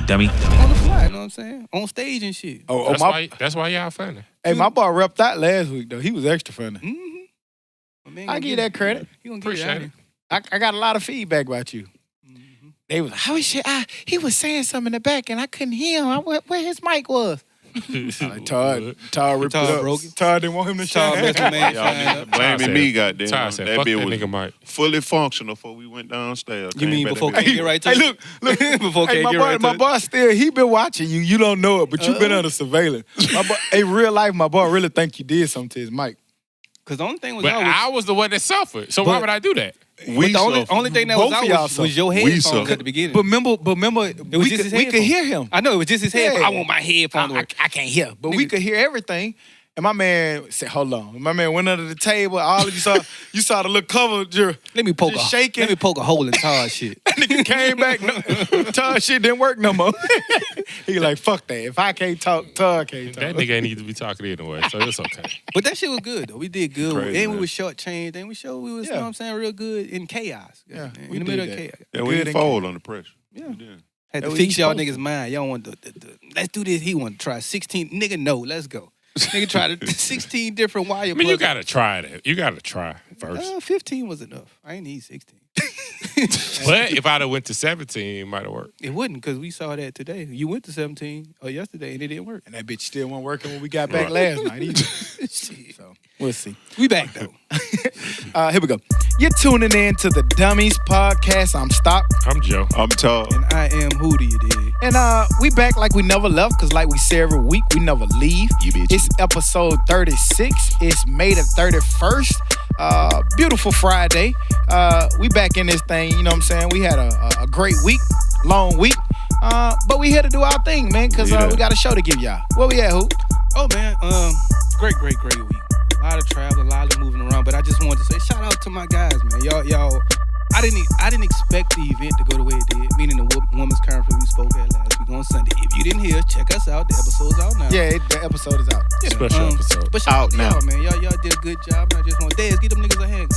dummy. On the fly, you know what I'm saying? On stage and shit. That's why y'all funny. Hey, my boy repped out last week, though. He was extra funny. Mm-hmm. I give you that credit. He gonna Appreciate it. I got a lot of feedback about you. Mm-hmm. They was, how is shit? He was saying something in the back, and I couldn't hear him. Where his mic was. Todd ripped it up. Broke it. Todd didn't want him to Todd shine. messed my man Y'all shine up. blaming me, goddamn. Todd said, That fuck bitch that was nigga Mike. fully functional before we went downstairs. You mean before Came K get right to Hey, it? look. Before Hey, K my get boy, right to my it? boy still, he been watching you. You don't know it, but you been under surveillance. My boy, in real life, my boy really think you did something to his mic. Because the only thing was But out I was the one that suffered. So why would I do that? We the only thing that was Both of out y'all was your We headphones suck. at the beginning. But remember, It was just his we could headphones. hear him. I know it was just his Yeah. headphones. I want my headphones to work. I can't hear, but we Nigga. could hear everything. And my man said, "Hold on." My man went under the table. All of you saw the little cover just Let me poke just shaking. Let me poke a hole in Todd's shit. Nigga came back. No, Todd shit didn't work no more. He like, fuck that. If I can't talk, Todd can't talk. That nigga ain't need to be talking anyway, so it's okay. But that shit was good though. We did good. Crazy, and we man. was shortchanged. And we showed we was, you know what I'm saying, real good in chaos. Yeah, in we the did middle of that. chaos. Yeah, we Good didn't and fold under pressure. Yeah. We did. Had That to what fix you y'all supposed niggas' mind. Y'all want the let's do this. He want to try 16. Nigga, no, let's go. Nigga tried 16 different wire I mean, you plugs. gotta try that. You gotta try first. 15 was enough. I ain't need 16. But if I'd have went to 17, it might have worked. It wouldn't, because we saw that today. You went to 17 or yesterday and it didn't work. And that bitch still wasn't working when we got back last night either. So we'll see. We back though. Here we go. You're tuning in to the Dummies Podcast. I'm Stock. I'm Joe. I'm tall. And I am who do you dig? And we back like we never left, because like we say every week, we never leave. You bitch. It's episode 36. It's May the 31st. Beautiful Friday. We back in this thing, you know what I'm saying? We had a great week, long week. But we here to do our thing, man, because Yeah. we got a show to give y'all. Where we at, Hoop? Oh man, great week. A lot of travel, a lot of moving around. But I just wanted to say shout out to my guys, man. Y'all. I didn't expect the event to go the way it did. Meaning the women's conference we spoke at last week on Sunday. If you didn't hear, check us out. The episode's out now. Yeah, the episode is out. Yeah, Special episode. But shout Out out to now. y'all, man. Y'all did a good job. I just want Dez, get them niggas a hand.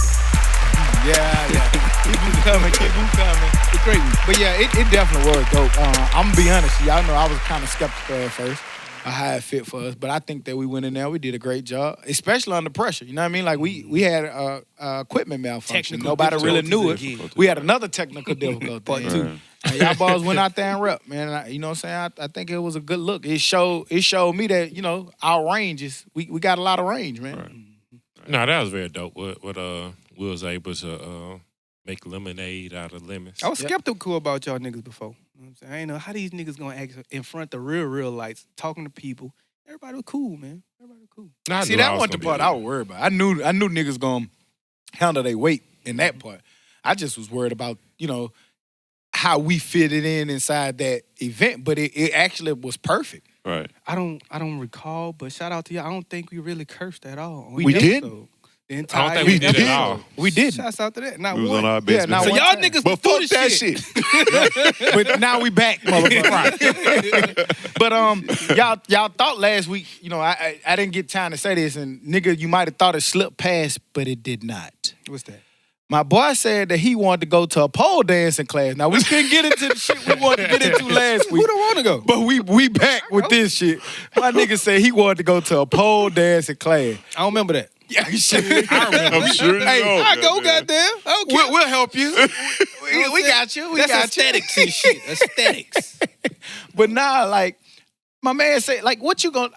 Yeah. Keep them coming. It's a great week. But yeah, it definitely was dope. I'm gonna be honest, y'all know I was kind of skeptical at first of how it fit for us, but I think that we went in there, we did a great job, especially under pressure. You know what I mean? Like we had equipment malfunction. Technical Nobody really knew it. difficulties. We had another technical difficulty. Part two. And y'all boys went out there and rep, man. And you know what I'm saying? I think it was a good look. It showed me that, you know, our range is we got a lot of range, man. Right. No, that was very dope. What we was able to make lemonade out of lemons. I was skeptical about y'all niggas before. You know what I'm saying? I ain't know how these niggas gonna act in front of the real lights, talking to people. Everybody was cool, man. Everybody was cool. Nah, I See, knew I that was wasn't the gonna be part I was worried about. I knew niggas gonna handle their weight in that part. I just was worried about, you know, how we fitted inside that event, but it actually was perfect. Right. I don't recall, but shout out to y'all. I don't think we really cursed at all. on We the didn't? episode. The I entire don't think we did did. at all. We didn't. Shouts out to that. Not We was one. on our best. not So one y'all time. niggas But do fuck this that shit. But now we back, motherfucker. But y'all thought last week, you know, I didn't get time to say this, and nigga, you might have thought it slipped past, but it did not. What's that? My boy said that he wanted to go to a pole dancing class. Now we couldn't get into the shit we wanted to get into last week. Who don't want to go? But we back with this shit. My nigga said he wanted to go to a pole dancing class. I don't remember that. Yeah, shit. I'm sure you Hey, know. I go, goddamn. I don't care. We'll help you. We got you. We That's got aesthetics and shit. Aesthetics. you. But now, like, my man said, like, what you gonna?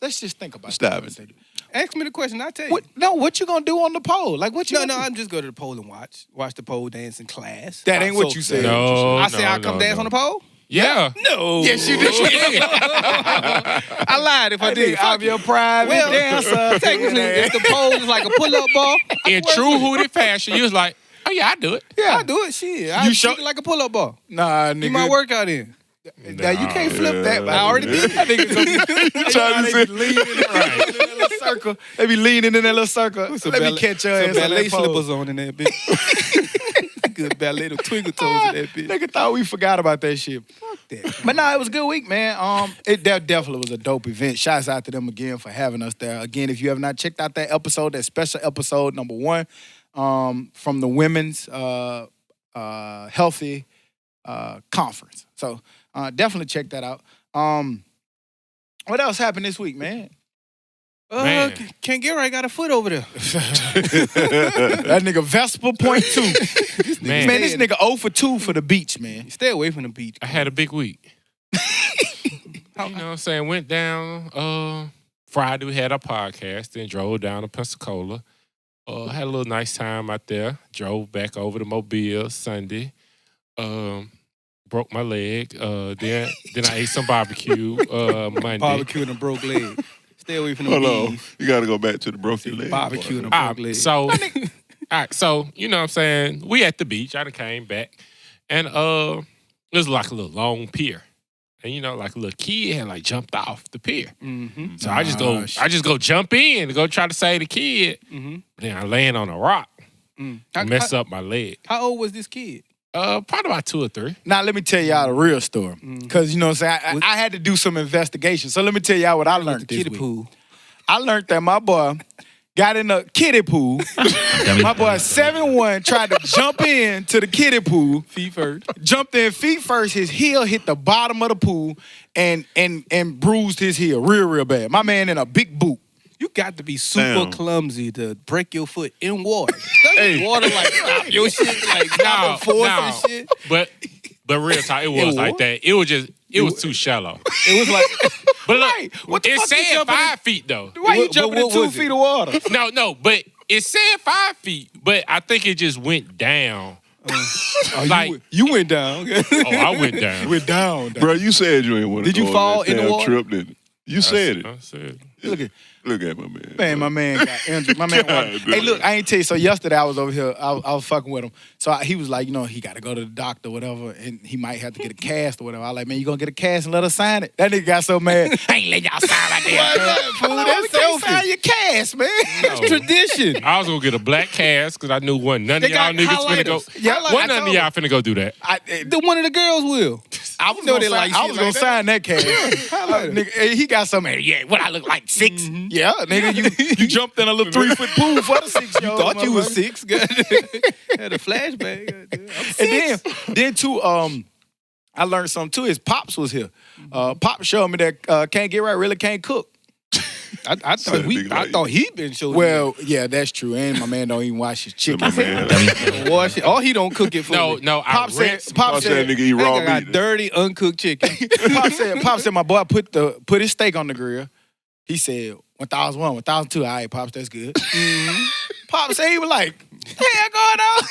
Let's just think about Stop it. it. Ask me the question. I'll tell you. What you gonna do on the pole? Like, what you? No, gonna do? I'm just go to the pole and watch the pole dancing class. That ain't what you said. No, I say I come dance on the pole? Yeah. No. Yes, you did. I lied if I did. I'm your private Well, dancer. technically, if the pole is like a pull-up ball, In true Hootie fashion, you was like, oh yeah, I do it. I do it. Shit, I You treat show- it like a pull-up ball. Nah, nigga. Get my workout in. Now you can't flip that. yeah. I already did. That nigga trying to they be leaning in that little circle. They be leaning in that little circle. Let me catch your ass on ballet that pole. slippers on in that bitch. Good ballet, the twinkle toes in that bitch. Nigga thought we forgot about that shit. Fuck that. But nah, it was a good week, man. That definitely was a dope event. Shouts out to them again for having us there. Again, if you have not checked out that episode, that special episode number 1, from the women's healthy conference. So Definitely check that out. What else happened this week, man? Man. Can't get right. Got a foot over there. That nigga Vespa .2. Man. Man, this nigga 0 for 2 for the beach, man. Stay away from the beach. I had a big week. You know what I'm saying? Went down Friday, we had our podcast, then drove down to Pensacola. Had a little nice time out there. Drove back over to Mobile Sunday. Broke my leg. Then I ate some barbecue Monday. Barbecue and a broke leg. Stay away from the Hold on. bees. You got to go back to the broken leg. Barbecue and a All broke leg. right, so you know what I'm saying? We at the beach. I done came back. And it was like a little long pier. And you know, like a little kid had like jumped off the pier. Mm-hmm. So I just go jump in to go try to save the kid. Mm-hmm. Then I land on a rock. Mm. Mess up my leg. How old was this kid? Probably about 2 or 3. Now, let me tell y'all the real story. Because, you know what I'm saying, I had to do some investigation. So let me tell y'all what I learned The this kiddie week. pool. I learned that my boy got in the kiddie pool. My boy 7'1" tried to jump in to the kiddie pool. Feet first. Jumped in feet first. His heel hit the bottom of the pool and bruised his heel real bad. My man in a big boot. You got to be super Damn. clumsy to break your foot in water. Doesn't water like stop your shit, like stop the force and shit? But real talk, it was like that. It was too shallow. It was like, But look, Right. What the it fuck you said jumping in? 5 feet though. Why you What- jumping in what 2 was it? feet of water? No, but it said 5 feet, but I think it just went down. Like- you went down. Oh, I went down. We're down. Bro, you said you ain't want to Did you go on fall that in the damn water? trip, didn't you? You said it. I said, Look at my man. Man, my man got injured. My man, God hey, damn. look, I ain't tell you. So yesterday I was over here. I was fucking with him. So he was like, you know, he got to go to the doctor, or whatever, and he might have to get a cast or whatever. I was like, man, you gonna get a cast and let us sign it? That nigga got so mad. I ain't letting y'all sign right there. Why not, fool? That's That's selfish. sign your cast, man. no. Tradition. I was gonna get a black cast because I knew none of They y'all got niggas finna go. highlighters. Yeah, like, I None of told y'all finna go do that. One of the girls will. I was know gonna they like I shit was like gonna that. sign that cast. Nigga, hey, he got so mad. Yeah, what I look like 6? Yeah, nigga, you jumped in a little 3-foot pool for the 6 year old. Thought you was 6. Had a flashback. And then too, I learned something too. His pops was here. Pop showed me that can't get right really can't cook. I thought he been showing. Well, yeah, that's true. And my man don't even wash his chicken. My man. wash it. Oh, he don't cook it for me. No, Pop I said, rinsed. Pop I said said, nigga eat That raw guy got meat. dirty, uncooked chicken. Pop said, my boy put his steak on the grill. He said 1,001, 1,002. All right, Pops, that's good. Pop said he was like, hell going on?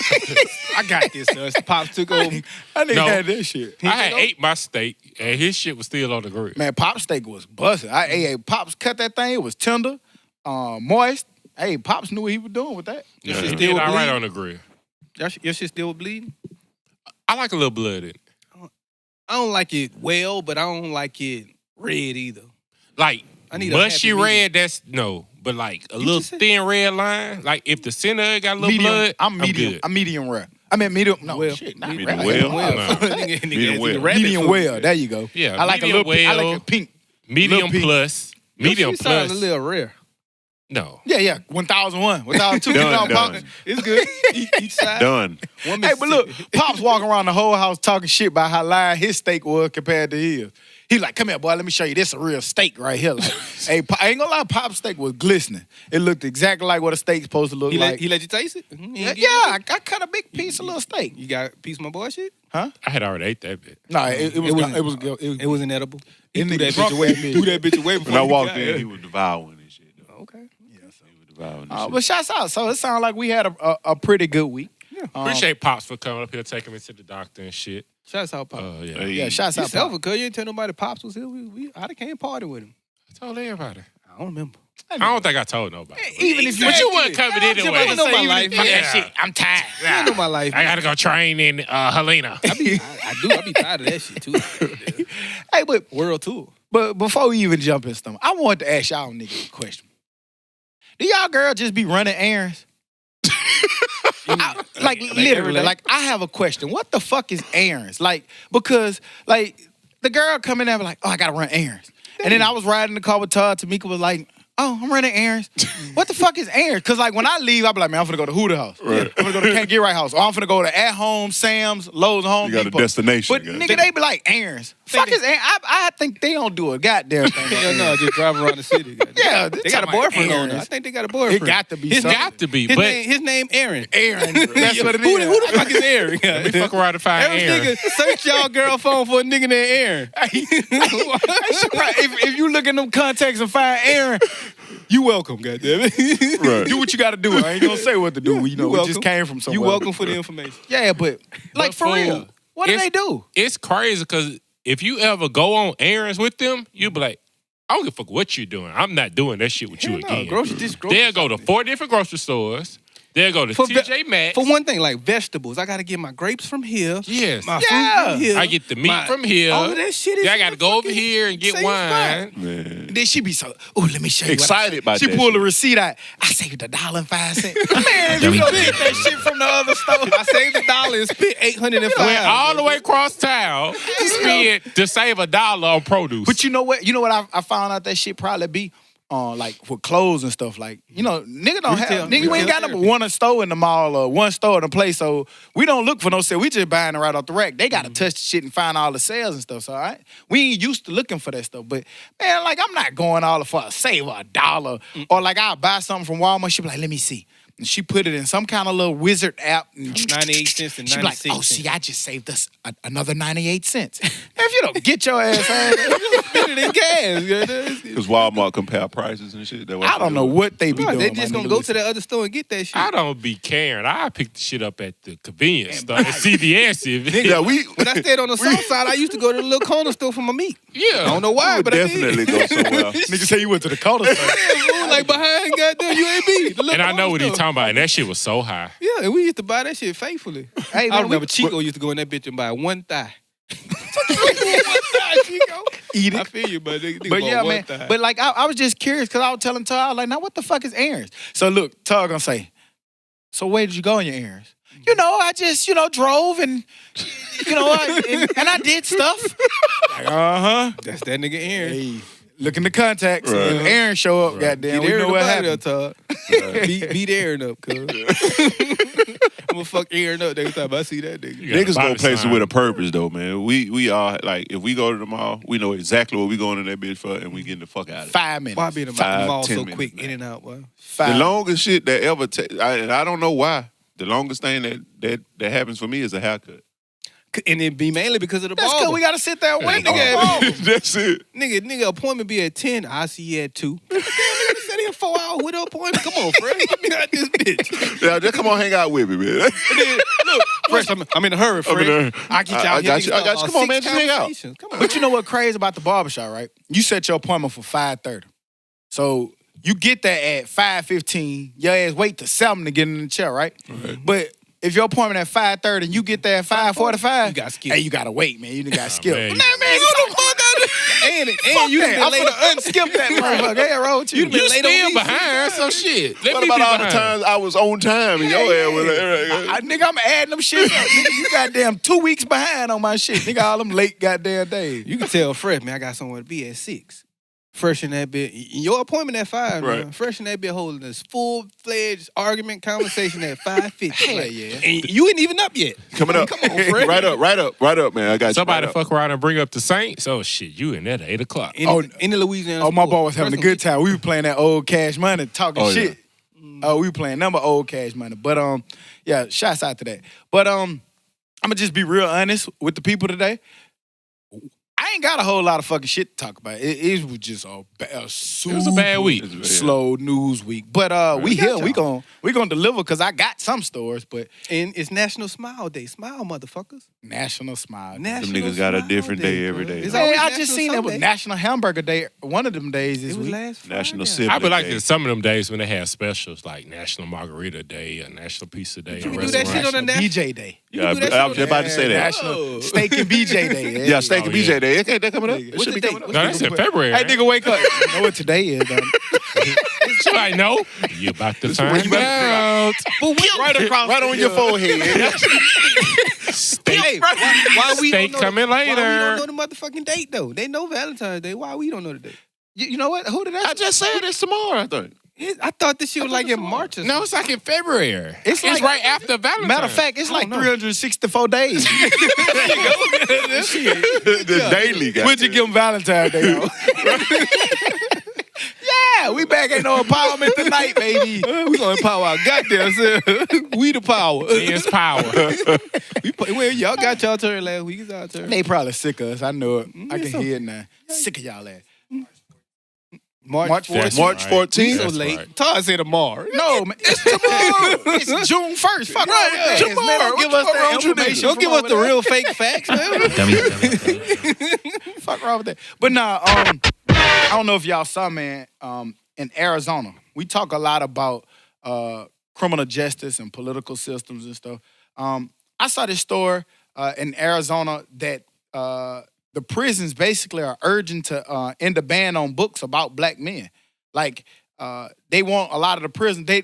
I got this. Pops took over. I nigga No. had that shit. I had ate my steak and his shit was still on the grill. Man, Pop's steak was busted. Hey, Pops cut that thing. It was tender, moist. Hey, Pops knew what he was doing with that. Yeah, shit he still did all right bleed? on the grill. Your shit still bleeding? I like a little blood in it. I don't like it well, but I don't like it red either. Like I need a mushy happy red, that's no. But like a little just said- thin red line, like if the center got a little Medium. blood, I'm medium. good. I'm medium rare. I mean medium. No Well, shit, not medium rare. well. Nigga, Medium well. Medium well. There you go. Yeah, I like a medium little. I well. like a pink. Medium Little pink. plus. Medium Your shit sound plus. a little rare. No. Yeah. 1,001, 1,002. Done. It's good. Each side. Done. One Hey, but look, Mississippi. Pops walking around the whole house talking shit about how light his steak was compared to his. He like, come here, boy, let me show you. This a real steak right here. Like, hey, I ain't gonna lie, Pop's steak was glistening. It looked exactly like what a steak's supposed to look He like. let you taste it? yeah, I cut a big piece of little steak. You got a piece of my boy shit? I had already ate that bit. No, it was It was inedible. He Them threw that niggas drunk bitch away. that bitch. Threw that bitch away before When I he walked got in, here. he was devouring this shit. Though. Okay. He was devouring this But shit. shouts out. So it sounded like we had a pretty good week. Appreciate Pops for coming up here, taking me to the doctor and shit. Shouts out, Pop. Yeah. Hey, Yeah, shouts out. Yourself, Pop. because you didn't tell nobody Pops was here. I'd have came party with him. I told everybody. I don't remember. I don't think I told nobody. Even if you But you wasn't coming You anyway. wasn't know my life. Fuck Yeah. that shit. I'm tired. You know my life. I gotta go train in Helena. I be tired of that shit too. Hey, but World tour. before we even jump in stuff, I wanted to ask y'all niggas a question. Do y'all girls just be running errands? Like literally, every day? like I have a question. What the fuck is errands? Like, because like the girl coming there be like, oh, I gotta run errands. And then I was riding the car with Todd. Tamika was like, Oh, I'm running errands. What the fuck is errands? Because, like, when I leave, I be like, man, I'm finna go to Hooter House. Right. I'm finna go to Can't Get Right House. Or I'm finna go to At Home, Sam's, Lowe's, Home You got Depot. a destination. But, nigga, they be like, errands. Fuck is errands? I think they don't do a goddamn thing. Hell no, just drive around the city. Goddamn. Yeah, They got a boyfriend on there. I think they got a boyfriend. It got to be It something. got to be, His but name Aaron. Aaron. That's what it is. Who the fuck is Aaron? let me fuck around to find Every Aaron. nigga search y'all girl phone for a nigga named Aaron. If you look in them contacts and find Aaron, You welcome, goddammit. Right. do what you got to do. I ain't gonna say what to do. You know, we welcome. just came from somewhere. You welcome for the information. Yeah, but like for fool, real, what do they do? It's crazy because if you ever go on errands with them, you be like, I don't give a fuck what you're doing. I'm not doing that shit with you Hell no, again. grocery They'll go to 4 different grocery stores. They'll go to For TJ Maxx. For one thing, like vegetables, I gotta get my grapes from here. Yes. My Yeah. fruit from here. I get the meat from here. All of that shit is. Then I in got to the go over fucking here and get same wine. spot. Man. Then she be so, oh, let me show you. Excited what I by She that pulled the shit. receipt out. I saved $1.05. Man, if you go get that shit from the other store. I saved $1 and spent $805. Went all the way across town to save $1 on produce. But you know what? You know what I found out that shit probably be like for clothes and stuff. Like, you know, nigga don't have nigga we ain't got number one store in the mall or one store in the place. So we don't look for no sale. We just buying it right off the rack. They gotta touch the shit and find all the sales and stuff. So we ain't used to looking for that stuff. But man, like I'm not going all for a save $1. Or like I'll buy something from Walmart, she be like, let me see. And she put it in some kind of little wizard app. And 98 cents and she 96 be like, oh, cents. see, I just saved us another 98 cents. If you don't get your ass out, Spend it in gas. Because Walmart compare prices and shit. That I don't know what they be Right, doing. they just my gonna nigga. go to the other store and get that shit. I don't be caring. I pick the shit up at the convenience store. At CVS. Yeah, we When I stayed on the south side, I used to go to the little corner store for my meat. I Yeah. don't know why, would but definitely I did. go somewhere. Nigga say you went to the corner store. Yeah, fool, like behind goddamn UAB. the little And I know corner what he's store. talking about. And that shit was so high. Yeah, and we used to buy that shit faithfully. Hey, I man, remember Chico used to go in that bitch and buy one thigh. Chico. Eat I it. feel you, but nigga But bought yeah, one man. thigh. But like, I was just curious because I was telling Tug, I was like, now what the fuck is errands? So look, Tug gonna say, so where did you go on your errands? You know, I just, drove and, and I did stuff. Like, uh-huh. that's that nigga Aaron. Hey, look in the contacts. Right. If Aaron show up, goddamn, we know what happened. Todd. Beat Aaron up, cuz. I'm gonna fuck Aaron up next time I see that nigga. You got a Niggas go body places sign. with a purpose though, man. We are like, if we go to the mall, we know exactly what we going in that bitch for, and we getting the fuck out of it. 5 minutes. Why be in the 5, mall 10 so minutes, quick, man. in and out, boy? 5. The longest shit that ever and I don't know why. The longest thing that happens for me is a haircut. And it be mainly because of the That's barber. because we got to sit there and wait. Nigga, Nigga, That's it. Nigga, appointment be at 10. I see you at 2. Nigga, sat here 4 hours with an appointment. Come on, Fred. Get me out this bitch. Yeah, just come on, hang out with me, man. And then, look, Fresh, I'm in a hurry, I'm in a Fred. hurry. I get y'all I got here. you. I got you. Come on, man. Just hang out. Come on. But you know what crazy about the barbershop, right? You set your appointment for 5:30. So you get there at 5:15. Your ass wait till 7 to get in the chair, right? But if your appointment at 5:30 and you get there at 5:45, You got skipped. Hey, you gotta wait, man. You done got skipped. man, Man, you- man, Go the fuck out of And you done that. been I'm late. finna unskip that motherfucker. Hey, roll with you. You been You late on still me behind, 6 so shit. Let What me about be all the behind. times I was on time and your ass was like, Nigga, I'm adding them shit up. Nigga, you goddamn 2 weeks behind on my shit. Nigga, all them late goddamn days. You can tell Fresh, man, I got somewhere to be at 6. Fresh in that bit. Your appointment at 5, man. Right. Fresh in that bit holding this full-fledged argument conversation at 5:50. Hell Like, yeah. And you ain't even up yet. coming up. Come on, Fred. right up, man. I got Somebody you. fuck around and bring up the Saints. Oh shit, you in there at 8 o'clock. In the Louisiana. Oh, my sport. boy was having a Fresh good time. We were playing that old Cash Money, talking Oh, yeah. shit. Oh, we were playing number old Cash Money. But yeah, shouts out to that. But I'm gonna just be real honest with the people today. I ain't got a whole lot of fucking shit to talk about. It was just a super It was a bad week. slow news week. But we here. We gonna deliver because I got some stores. But And it's National Smile Day. Smile, motherfuckers. National Smile. Day. National niggas got a Smile different day every bro. day. It's Hey, Hey, always I National just seen that was Sunday. National Hamburger Day. One of them days this It was week. last Friday. National I Sibling would like Day. to some of them days when they have specials like National Margarita Day or National Pizza Day. You or can do that shit on restaurant. the BJ Day. You Yeah, can do that I shit was on about to the- say that. National Oh. Steak and BJ Day. Yeah, Steak and Oh, BJ yeah. Day. Okay, that coming up. It What's should the be date? coming up. No, that's in February. Hey, nigga, wake up. You know what today is, man. I know. You about to find out. Right on your forehead. Steak, Hey, why we steak don't know coming Why we later. don't know the motherfucking date though? They know Valentine's Day. Why we don't know the date? You know what? Who did I just said it's tomorrow, I think. I thought this shit was like in March or something. No, it's like in February. It's like- right after Valentine's. Matter of fact, it's like 364 days. The daily guy. When'd you give them Valentine's Day, though? Yeah, we back ain't no empowerment tonight, baby. We gonna empower our goddamn self. We the power. Men's power. Well, y'all got y'all turn last week. It's our turn. They probably sick of us. I know it. I can it's okay. hear it now. Sick of y'all ass. March March 14th. March Right. 14th. So That's late. right. Todd said tomorrow. No, man, it's tomorrow. It's June 1st. Fuck Right, right, yeah. man. Don't give us What's that wrong with you information. Don't give us the real fake facts, man. Fuck wrong with that. But nah, I don't know if y'all saw, man, in Arizona, we talk a lot about criminal justice and political systems and stuff. I saw this story in Arizona that the prisons basically are urging to end a ban on books about black men. Like, they want a lot of the prison, they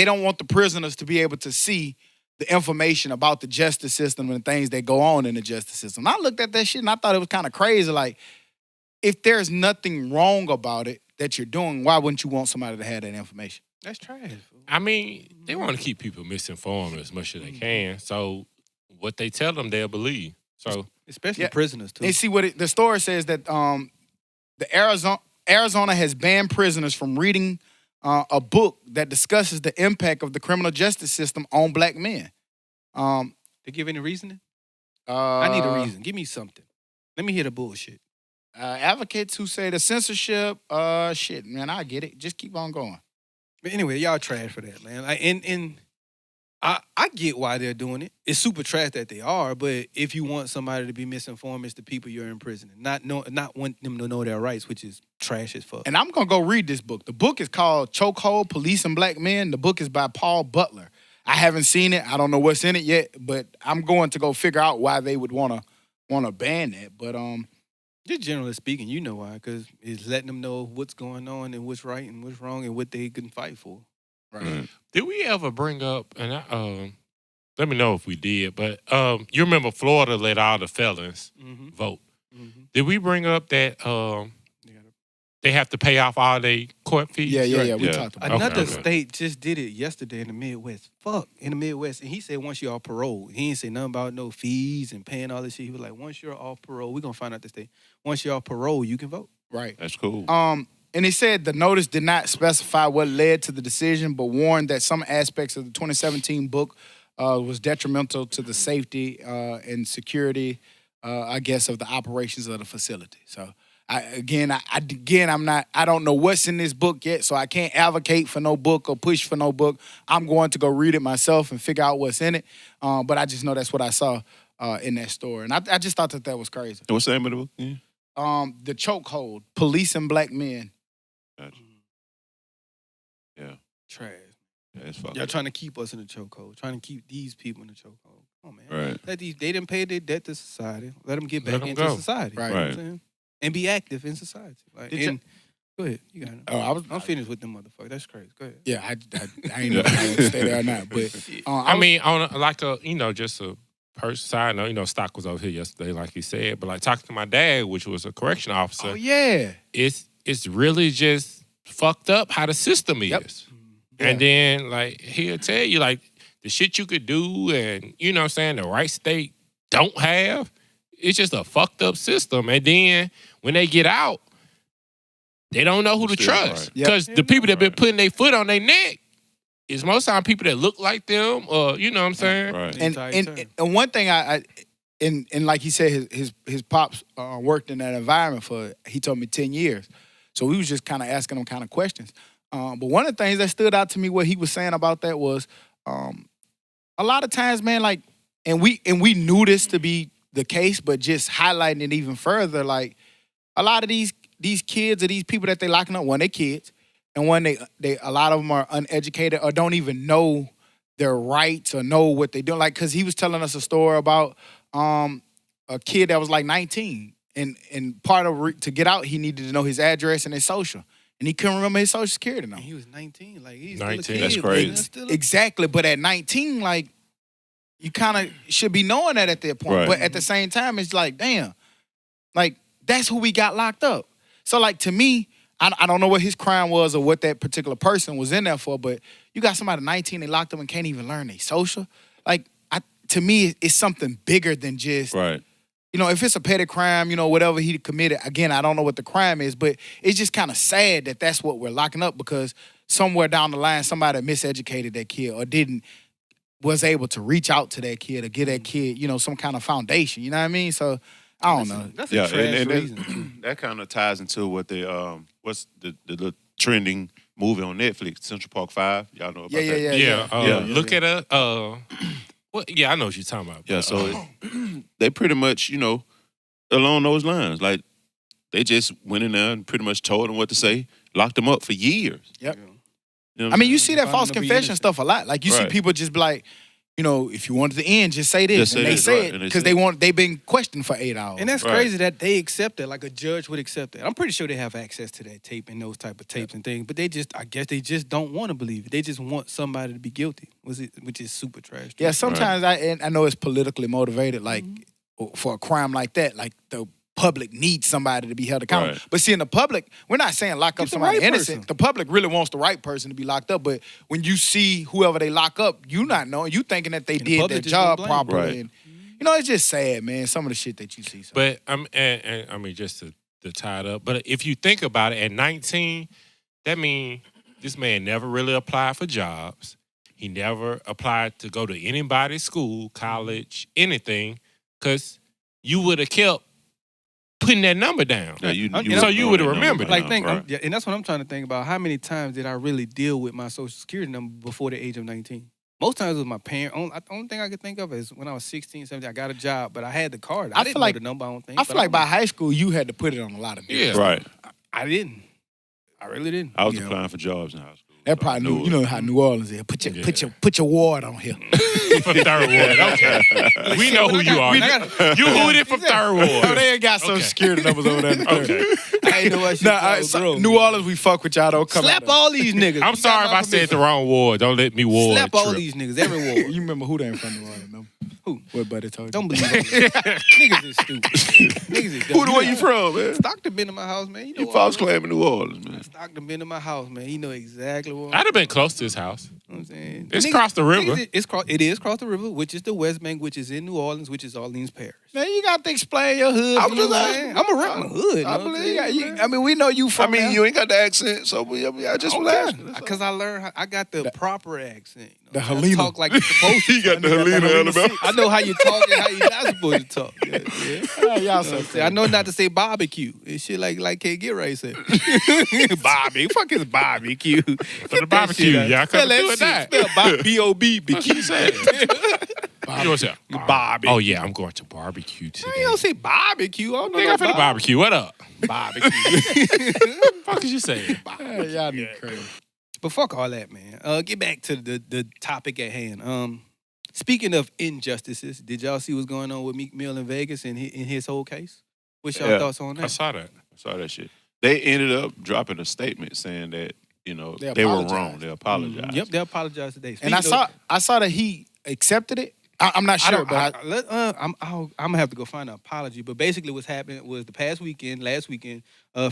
don't want the prisoners to be able to see the information about the justice system and things that go on in the justice system. And I looked at that shit and I thought it was kind of crazy. Like, if there's nothing wrong about it that you're doing, why wouldn't you want somebody to have that information? That's trash. I mean, they want to keep people misinformed as much as they can. So what they tell them, they'll believe. So Especially Yeah. prisoners, too. And see what the story says that the Arizona has banned prisoners from reading a book that discusses the impact of the criminal justice system on black men. They give any reasoning? I need a reason. Give me something. Let me hear the bullshit. Advocates who say the censorship, shit, man, I get it. Just keep on going. But anyway, y'all trash for that, man. Like, and I get why they're doing it. It's super trash that they are, but if you want somebody to be misinformed, it's the people you're imprisoning. Not want them to know their rights, which is trash as fuck. And I'm going to go read this book. The book is called Chokehold, Policing Black Men. The book is by Paul Butler. I haven't seen it. I don't know what's in it yet, but I'm going to go figure out why they would want to ban that. But Just generally speaking, you know why, because it's letting them know what's going on and what's right and what's wrong and what they can fight for. right. did we ever bring up, and let me know if we did, but you remember Florida let all the felons Mm-hmm. vote. Mm-hmm. Did we bring up that they have to pay off all their court fees? Yeah. We Yeah. talked about it. Another Okay. state just did it yesterday in the Midwest. In the Midwest. And he said once you're off parole, he didn't say nothing about no fees and paying all this shit. He was like, once you're off parole, we're going to find out this day. Once you're off parole, you can vote. Right. That's cool. And he said the notice did not specify what led to the decision, but warned that some aspects of the 2017 book was detrimental to the safety and security, I guess, of the operations of the facility. So, I don't know what's in this book yet, so I can't advocate for no book or push for no book. I'm going to go read it myself and figure out what's in it. But I just know that's what I saw in that story. And I just thought that was crazy. What's the name of the book? Yeah. The Chokehold, Policing Black Men. Gotcha. Yeah. Trash. Yeah, it's fucked Y'all up. trying to keep us in the chokehold, trying to keep these people in the chokehold. Come on, man. Right. They didn't pay their debt to society. Let them get Let back them into go. society. Right. You know what Right. I'm saying? And be active in society. Like, Did and, go ahead. You got it. Oh, I'm finished with them motherfuckers. That's crazy. Go ahead. Yeah, I ain't know if I would stay there or not, but I mean, on just a person side note, Stock was over here yesterday, like he said, but like talking to my dad, which was a correction officer, oh yeah, it's really just fucked up how the system is. Yep. And then like he'll tell you like the shit you could do and the right state don't have. It's just a fucked up system. And then when they get out, they don't know who to Still trust. right. Yep. Because the people that been putting their foot on their neck is most time people that look like them or you know what I'm saying? Right. and one thing I like he said his pops worked in that environment for he told me 10 years, so we was just kind of asking him kind of questions. But one of the things that stood out to me, what he was saying about that was, a lot of times, man, like, and we knew this to be the case, but just highlighting it even further, like, a lot of these kids or these people that they locking up, one, they kids, and one, they a lot of them are uneducated or don't even know their rights or know what they do. Like, cause he was telling us a story about a kid that was like 19, and part of to get out, he needed to know his address and his social. And he couldn't remember his social security number. And he was 19. Like, he's 19. still a kid. That's man. crazy. That's still a- Exactly, but at 19, like, you kind of should be knowing that at that point. Right. But at the same time, it's like, damn, like, that's who we got locked up. So, like, to me, I don't know what his crime was or what that particular person was in there for, but you got somebody 19, they locked up and can't even learn their social. Like, to me, it's something bigger than just, Right. you know, if it's a petty crime, you know, whatever he committed, again, I don't know what the crime is, but it's just kind of sad that that's what we're locking up because somewhere down the line, somebody miseducated that kid or was able to reach out to that kid or get that kid, you know, some kind of foundation. You know what I mean? So, I don't know. That's a trash reason. That kind of ties into what what's the trending movie on Netflix, Central Park 5. Y'all know about that? Yeah. Look at her. Well, yeah, I know what you're talking about. Yeah, so they pretty much, you know, along those lines. Like, they just went in there and pretty much told them what to say, locked them up for years. Yep. You know I mean, you see that Found false them to be confession innocent. stuff a lot. Like, you see Right. people just be like, you know, if you wanted to end, just say this. Just and say they this, say right, it and they because say they've been questioned for 8 hours. And that's Right. crazy that they accept that, like a judge would accept that. I'm pretty sure they have access to that tape and those type of tapes and things, but I guess they just don't want to believe it. They just want somebody to be guilty, which is super trash. Yeah, sometimes I know it's politically motivated, like for a crime like that, like the public needs somebody to be held accountable. Right. But see, in the public, we're not saying lock up Get the somebody right innocent. person. The public really wants the right person to be locked up. But when you see whoever they lock up, you not knowing, you thinking that they the did public their just job gonna blame them. properly. Right. And, you know, it's just sad, man. Some of the shit that you see. So. But and I mean, just to tie it up. But if you think about it, at 19, that means this man never really applied for jobs. He never applied to go to anybody's school, college, anything, because you would have kept putting that number down. Yeah, So you would've remembered Like, think, yeah, and that's what I'm trying to think about. How many times did I really deal with my social security number before the age of 19? Most times with my parent. The only thing I could think of is when I was 16, 17, I got a job, but I had the card. I didn't know the number, I don't think. I feel like by high school, you had to put it on a lot of Yeah. niggas. Right. I didn't. I really didn't. I was Yeah. applying for jobs in high school. That so I probably knew knew, it. you know how New Orleans is. Put your ward on here. From Third Ward. Okay. We know who you are. You hooted from Third Oh, Ward. they ain't got social Okay. security numbers over there. In the third. Okay. I ain't know what shit New Orleans, we fuck with y'all. Don't come Slap out all these niggas. I'm sorry if I said the wrong ward. Don't let me ward. Slap all trip. these niggas, every there. ward. You remember who they ain't from New Orleans? No? Who? What buddy told you? Don't believe it. Niggas is stupid. Niggas is dumb. Who the way you from, man? Stockton been to my house, man. You know You what false I'm claim in New Orleans, man. Stockton been to my house, man. He know exactly what I'd have been close to his house. I'm saying. It's across the river. It is across the river, which is the West Bank, which is in New Orleans, which is Orleans Parish. Man, you got to explain your hood. I'm you just know what saying. I'm around the hood. I believe. I mean, we know you I from mean, there. you ain't got the accent, so I just was asking. Because I learned, I got the proper accent. You know? The I Helena. talk like you're supposed to. He got the Helena, Alabama. I know how you talk and how you're not supposed to talk. Yeah. Oh, y'all so I know not to say barbecue. It's shit like Can't Get Right said. Barbie. Fuck is barbecue? For the barbecue, y'all come do it that. B-O-B. What you say? You gonna say Barbie. Oh yeah, I'm going to barbecue You today. don't say barbecue. I don't know Nigga, no I'm finna barbecue. What up? barbecue. Fuck is you saying? Hey, y'all need crazy. But fuck all that, man. Get back to the topic at hand. Speaking of injustices, did y'all see what's going on with Meek Mill in Vegas in his whole case? What's y'all Yeah. thoughts on I that? saw that. I saw that shit. They ended up dropping a statement saying that, you know, They they were apologized. wrong. They apologized. Yep, they apologized today. And I saw that he accepted it. I'm not I sure, don't, but I'm gonna have to go find an apology. But basically, what's happening was last weekend,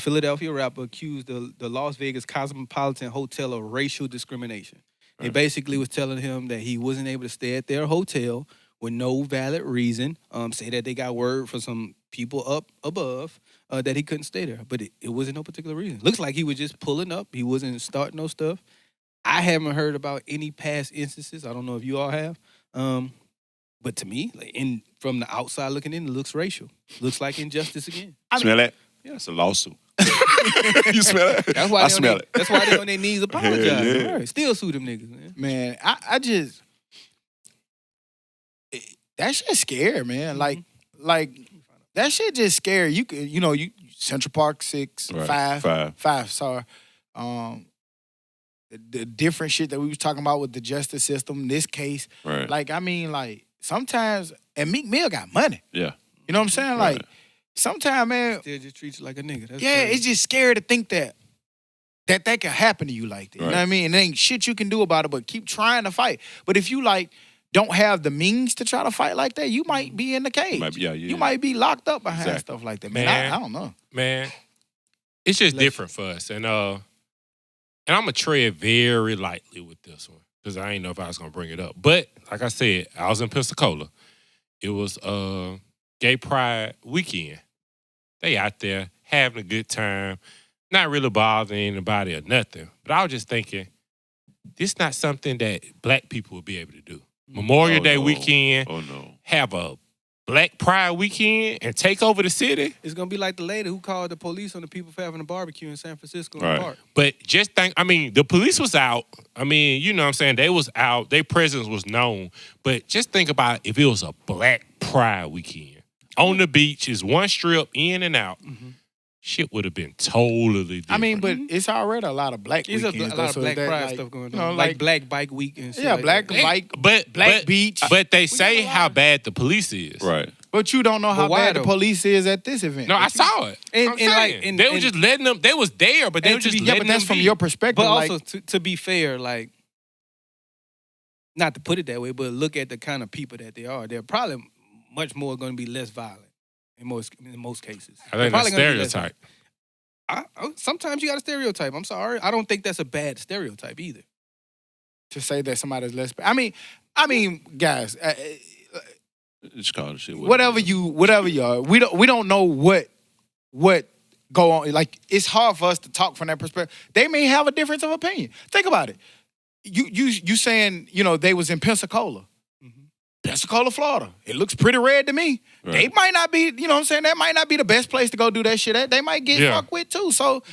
Philadelphia rapper accused the Las Vegas Cosmopolitan Hotel of racial discrimination. They Right. basically was telling him that he wasn't able to stay at their hotel with no valid reason. Say that they got word from some people up above that he couldn't stay there, but it wasn't no particular reason. Looks like he was just pulling up. He wasn't starting no stuff. I haven't heard about any past instances. I don't know if you all have. But to me, from the outside looking in, it looks racial. Looks like injustice again. Smell that? Yeah, it's a lawsuit. You smell that? That's why I smell it. That's why they on their knees apologizing. Yeah. Right. Still sue them niggas, man. man, I just that shit scary, man. Like that shit just scary. You could, you Central Park 6, Right. 5. Sorry. The different shit that we was talking about with the justice system. This case, Right. like I mean, like sometimes, and Meek Mill got money. Yeah. You know what I'm saying? Right. Like sometimes, man. Still just treat you like a nigga. That's Yeah, crazy. it's just scary to think that can happen to you like that. You know Right. what I mean? And there ain't shit you can do about it, but keep trying to fight. But if you like don't have the means to try to fight like that, you might be in the cage. Might be- yeah. You might be locked up behind Exactly. stuff like that. Man, Man. I don't know. Man, It's just different for us. And I'm going to tread very lightly with this one because I didn't know if I was going to bring it up. But like I said, I was in Pensacola. It was Gay Pride weekend. They out there having a good time, not really bothering anybody or nothing. But I was just thinking, this is not something that black people would be able to do. Memorial Day weekend, have a Black Pride weekend and take over the city. It's going to be like the lady who called the police on the people for having a barbecue in San Francisco in the park. But just think, the police was out. You know what I'm saying? They was out. Their presence was known. But just think about if it was a Black Pride weekend. On the beach is one strip in and out. Mm-hmm. Shit would have been totally different. But it's already a lot of black weekends. There's a lot of Black Pride stuff going on. Like Black Bike Week and shit. Yeah, Black Bike, Black Beach. But they say how bad the police is. Right. But you don't know how bad the police is at this event. No, I saw it. And they were just letting them, they was there, but they were just letting them but that's from your perspective. But also, to be fair, like, not to put it that way, but look at the kind of people that they are. They're probably much more going to be less violent in most cases. I think that's stereotype. Sometimes you got a stereotype. I'm sorry. I don't think that's a bad stereotype either. To say that somebody's less bad. I mean, guys, just call the shit. Whatever you are, we don't know what go on. Like, it's hard for us to talk from that perspective. They may have a difference of opinion. Think about it. You saying, they was in Pensacola. Pensacola, Florida. It looks pretty red to me. Right. They might not be, you know what I'm saying? That might not be the best place to go do that shit at. They might get fucked with too. So,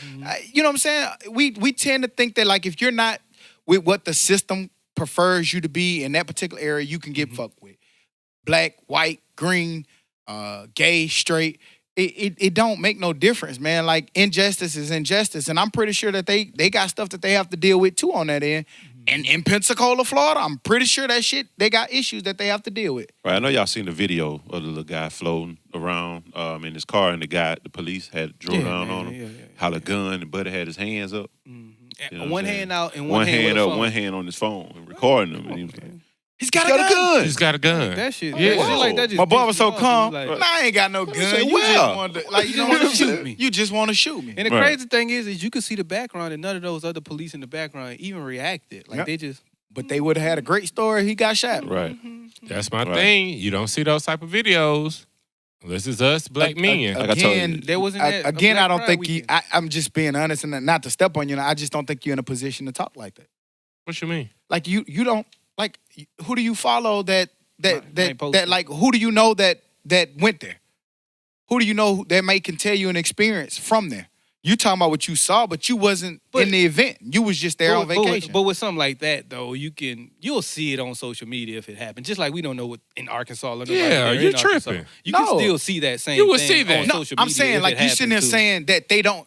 you know what I'm saying? We tend to think that, like, if you're not with what the system prefers you to be in that particular area, you can get fucked with. Black, white, green, gay, straight. It don't make no difference, man. Like, injustice is injustice. And I'm pretty sure that they got stuff that they have to deal with too on that end. And in Pensacola, Florida, I'm pretty sure that shit, they got issues that they have to deal with. Right. I know y'all seen the video of the little guy floating around in his car, and the police had drove down on him. How the gun, and Buddy had his hands up. You know one hand out and one hand up, phone. one hand on his phone, and recording him. And he was like, He's got a gun. He's got a gun. That shit. Yeah. Shit like that just my boy was so calm. like, I ain't got no gun. Say, You just want to, you don't want to shoot me. You just want to shoot me. And the crazy thing is you could see the background, and none of those other police in the background even reacted. Like they just. But they would have had a great story. He got shot. Right. That's my thing. You don't see those type of videos unless it's us black men. Like I told you. There wasn't that. Again, I don't think I'm just being honest, and not to step on you. I just don't think you're in a position to talk like that. What you mean? Like you don't like. Who do you follow that like? Who do you know that went there? Who do you know that can tell you an experience from there? You talking about what you saw, but you wasn't in the event. You was just there on vacation. But with something like that, though, you'll see it on social media if it happens. Just like we don't know what in Arkansas. You're tripping. You can still see that same. You will see that on social media. I'm saying, like, you sitting there saying that they don't.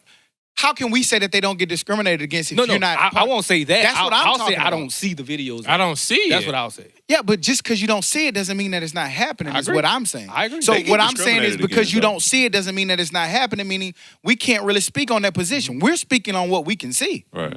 How can we say that they don't get discriminated against if you're not? I won't say that. That's what I'll say. about. I don't see the videos. I don't see it. That's what I'll say. Yeah, but just because you don't see it doesn't mean that it's not happening. Is what I'm saying. I agree. So They get what I'm saying is because discriminated you against, don't see it doesn't mean that it's not happening. Meaning we can't really speak on that position. We're speaking on what we can see. Right.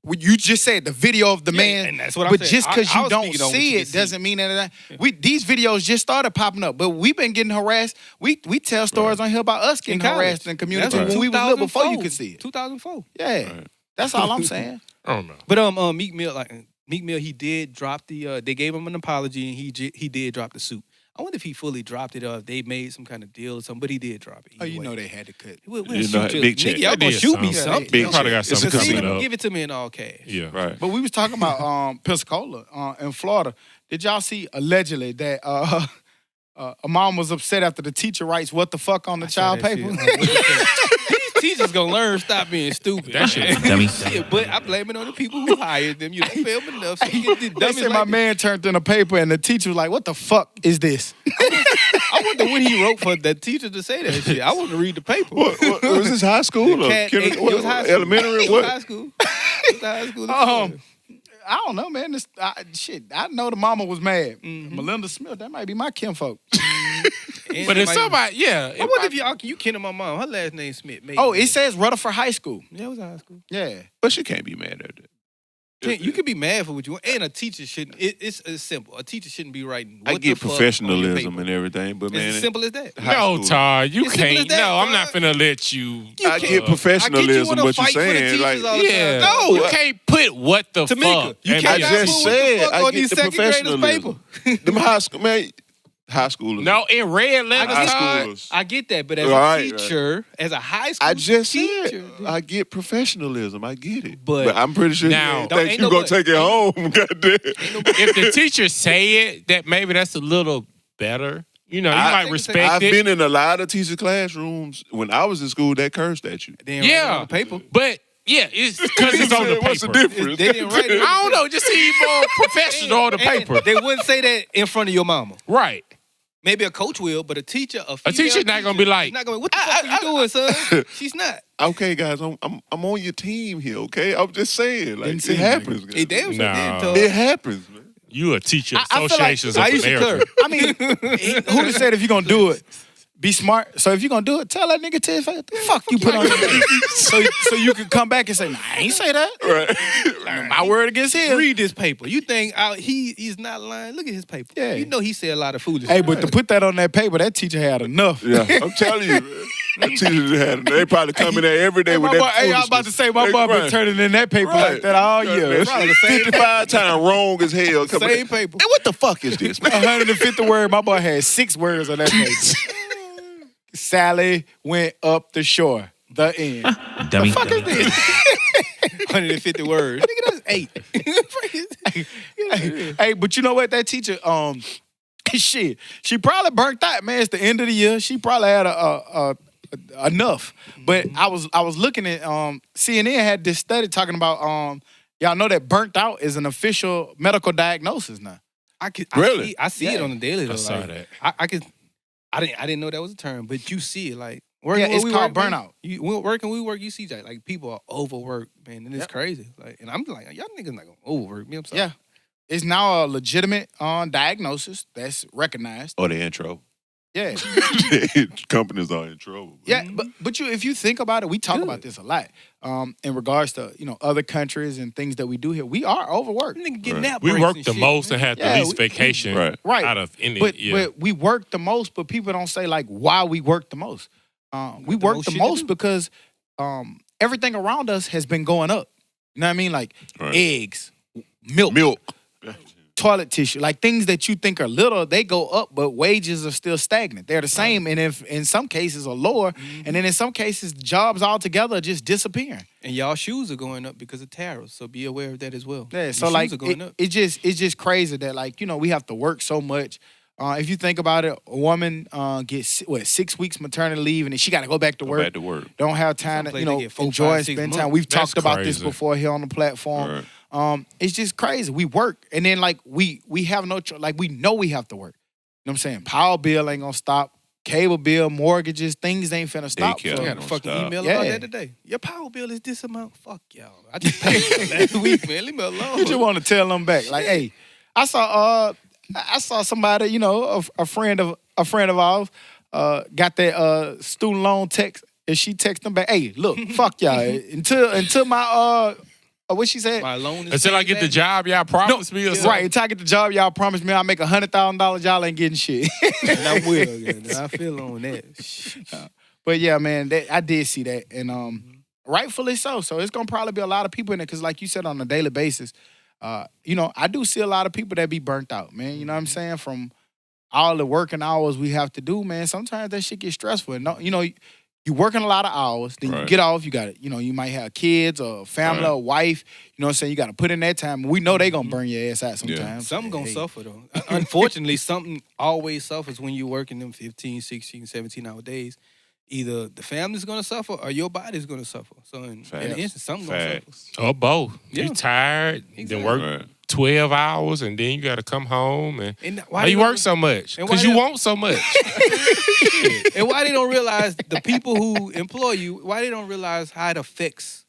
You just said the video of the man, and that's what I'm but saying. just because I you was don't speaking on what see you it can see. doesn't mean that these videos just started popping up. But we've been getting harassed. We tell stories on here about us getting harassed in the community when we was little before you could see it. 2004. Yeah, that's all I'm saying. I don't know. But Meek Mill, he did drop the. They gave him an apology, and he did drop the suit. I wonder if he fully dropped it or if they made some kind of deal or something. But he did drop it. Oh, you know they had to cut. Big check. Y'all gonna shoot me something. Big probably got something coming up. Give it to me in all cash. Yeah. Right. But we was talking about Pensacola in Florida. Did y'all see allegedly that a mom was upset after the teacher writes "what the fuck" on the child paper? Teachers gonna learn stop being stupid. That shit is dummy. But I blame it on the people who hired them. You don't pay them enough. So you get the They dummies said my like man turned in a paper and the teacher was like, "What the fuck is this?" I wonder what he wrote for the teacher to say that shit. I want to read the paper. What was this high school or It was high school. elementary? It was What? high school. It was high school. I don't know, man. I know the mama was mad. Melinda Smith, that might be my kinfolk. But if somebody, I wonder if you kidding my mom. Her last name Smith. Maybe. Oh, it says Rutherford High School. Yeah, it was high school. Yeah. But she can't be mad at that. You can be mad for what you want, and a teacher shouldn't. It's simple. A teacher shouldn't be writing. What I get the fuck on your professionalism paper. and everything, but man, It's as simple as that. high No, school. Todd, you It's simple can't. as that, No, I'm not Todd. finna let you. I get professionalism, wanna what you fight for the saying? teachers Like, all the time. Yeah, No, you can't put what the Tamika, fuck. you and cannot be- I just put what the said, fuck I on get these the second graders' professionalism. paper. Them high school, man, high schoolers. No, in red letters, high Todd. schoolers. I get that, but as Right, a teacher, as a high school I just teacher, said I get professionalism. I get it, But I'm pretty sure now- you Don't- think ain't you no gonna but. take it home. Goddamn. If the teachers say it, that maybe that's a little better. You know, you I- might respect I've it. been in a lot of teacher classrooms when I was in school that cursed at you. they didn't write it on the paper. But yeah, it's because it's on the paper. What's the difference? They didn't write it. I don't know. Just see more professional on the And paper. They wouldn't say that in front of your mama. Right. Maybe a coach will, but a teacher, A teacher's not gonna be like, she's not gonna. What the fuck are you doing, son? She's not. Okay, guys, I'm on your team here. Okay, I'm just saying, like Didn't see it me, happens. He damn sure Nah. did. Todd. It happens, man. you a teacher I feel like associations of Aisha America. Curry. I mean, who just said if you're gonna do it, be smart. So if you're gonna do it, tell that nigga to his face, the fuck you put on your so you can come back and say, nah, I ain't say that. Right. My word against his. Read this paper. You think he's not lying? Look at his paper. Yeah. You know he said a lot of foolish. Hey, but to put that on that paper, that teacher had enough. Yeah, I'm telling you, man. That teacher had. They probably come in there every day Hey, with my that. boy, hey, I was about to say, my Hey, boy been right. turning in that paper like that all year. Probably the same 55 times wrong as hell. Come Same in. paper. Hey, what the fuck is this, man? 150 word. My boy had 6 words on that paper. Sally went up the shore. The end. Dummy. Fuck is this? 150 words. Nigga, that's 8. Hey, but you know what? That teacher, shit, she probably burnt out, man. It's the end of the year. She probably had enough. But I was looking at CNN had this study talking about y'all know that burnt out is an official medical diagnosis now. Really? I see it Yeah. on the daily. Though. I saw like, that. I didn't know that was a term, but you see it like Yeah, working it's where we called work, man, burnout. We work. You see that like people are overworked, man, and it's Yep. crazy. Like, and I'm like, y'all niggas not gonna overwork me. I'm sorry. Yeah. It's now a legitimate diagnosis that's recognized. Oh, they're in trouble. Yeah. Companies are in trouble. Yeah, but if you think about it, we talk Good. about this a lot. In regards to, other countries and things that we do here. We are overworked. Nigga get Right. nap We breaks work and the shit, most man. and had the Yeah, least vacation Right. out of any. But yeah. but we work the most, but people don't say like why we work the most. We work most the shit to most do. because everything around us has been going up. You know what I mean? Like Right. eggs, milk, toilet tissue, like things that you think are little, they go up, but wages are still stagnant. They're the same, and if in some cases are lower, and then in some cases jobs altogether are just disappearing. And y'all shoes are going up because of tariffs, so be aware of that as well. Yeah, Your so shoes like are going up. it's just crazy that like we have to work so much. If you think about it, a woman gets 6 weeks maternity leave, and then she got to go back to Go work. back to work. Don't have time Some to place they get 4, enjoy 5, and 6 spend months. time. We've That's talked about this crazy. before here on the platform. It's just crazy. We work, and then like we have no like we know we have to work. You know what I'm saying? Power bill ain't gonna stop. Cable bill, mortgages, things ain't finna stop. Daycare. I So- got a Don't fucking stop. email Yeah. about that today. Your power bill is this amount. Fuck y'all. I just paid it last week, man. Leave me alone. I just want to tell them back, like, hey, I saw somebody, a friend of ours, got that student loan text, and she texted them back, hey, look, fuck y'all, until my what she said. My loan is Until I paid get the back. job y'all promised me or something. Right, until I get the job, y'all promised me I'll make $100,000. Y'all ain't getting shit. And I will. Again. I feel on that. But yeah, man, I did see that, and rightfully so. So it's gonna probably be a lot of people in it, because like you said, on a daily basis, I do see a lot of people that be burnt out, man. You know what I'm saying? From all the working hours we have to do, man. Sometimes that shit gets stressful. And you working a lot of hours, then you Right. get off. You got you might have kids or family Right. or wife. You know what I'm saying? You got to put in that time. We know they gonna burn your ass out Yeah. sometimes. Something gonna Hey. suffer though. Unfortunately, something always suffers when you're working them 15, 16, 17-hour days. Either the family's gonna suffer or your body's gonna suffer. So in Facts. an instant, something gonna suffer. Facts. Or both. Yeah. You tired, Exactly. then work Right. 12 hours, and then you got to come home. And And why you they work don't- so much? and why Because you they- want so much. And why they don't realize the people who employ you, why they don't realize how it affects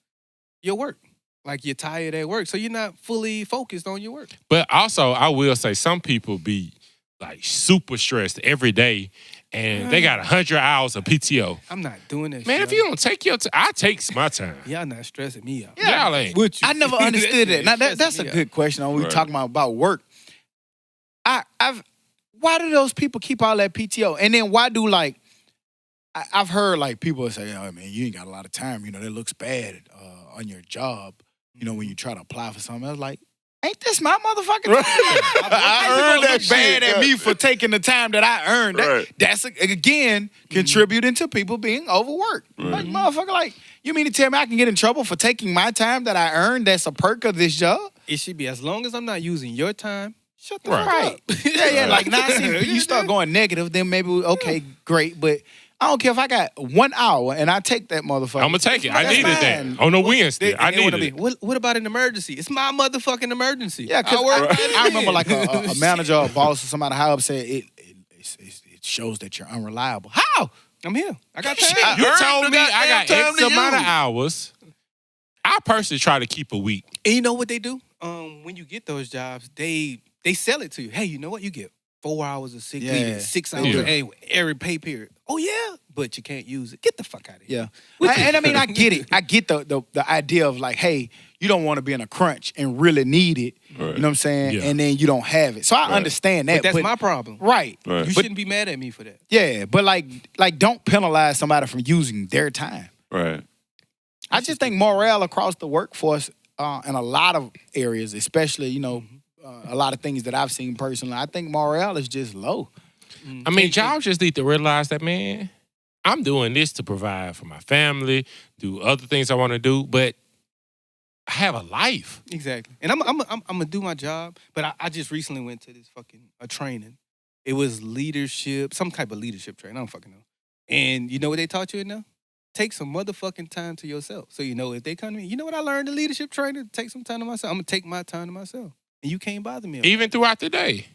your work. Like you're tired at work, so you're not fully focused on your work. But also, I will say some people be like super stressed every day, and they got 100 hours of PTO. I'm not doing that. Man, shit. if you don't take your time, I take my time. Y'all not stressing me out. Y'all ain't. With you. I never understood it. Now that's a me out. good question. When we Right. talking about work, why do those people keep all that PTO? And then why do I've heard like people say, "Oh man, you ain't got a lot of time. You know, that looks bad on your job. You know, when you try to apply for something." I was like, ain't this my motherfucking time? I earned that look bad shit. at me for taking the time that I earned. Right. That's again contributing to people being overworked. Like motherfucker, like you mean to tell me I can get in trouble for taking my time that I earned? That's a perk of this job. It should be as long as I'm not using your time. Shut the Right. fuck up. Yeah. Like now, see, if you start going negative, then maybe okay, great. But I don't care if I got 1 hour and I take that motherfucker. I'm gonna take it. I That's needed fine. that on a Wednesday. I They wanna needed be, it. what about an emergency? It's my motherfucking emergency. Yeah, because I remember like a manager or a boss or somebody high up said it shows that you're unreliable. How? I'm here. I got time. You earned told the me I got goddamn time X to amount of use. hours. I personally try to keep a week. And you know what they do? When you get those jobs, they sell it to you. Hey, you know what? You get 4 hours of sick leave, Yeah. and 6 hours Yeah. of every pay period. Oh yeah, but you can't use it. Get the fuck out of here. Yeah. And I mean, I get it. I get the idea of like, hey, you don't want to be in a crunch and really need it. Right. You know what I'm saying? Yeah. And then you don't have it. So I understand that. But that's my problem. Right. Right. You shouldn't be mad at me for that. Yeah. But like don't penalize somebody from using their time. Right. I just think morale across the workforce in a lot of areas, especially, you know, a lot of things that I've seen personally, I think morale is just low. I mean, y'all just need to realize that, man, I'm doing this to provide for my family, do other things I want to do, but I have a life. Exactly. And I'm gonna do my job. But I just recently went to this fucking training. It was leadership, some type of leadership training. I don't fucking know. And you know what they taught you in there? Take some motherfucking time to yourself. So you know if they come to me, you know what I learned in leadership training? Take some time to myself. I'm gonna take my time to myself. And you can't bother me. Even throughout the day.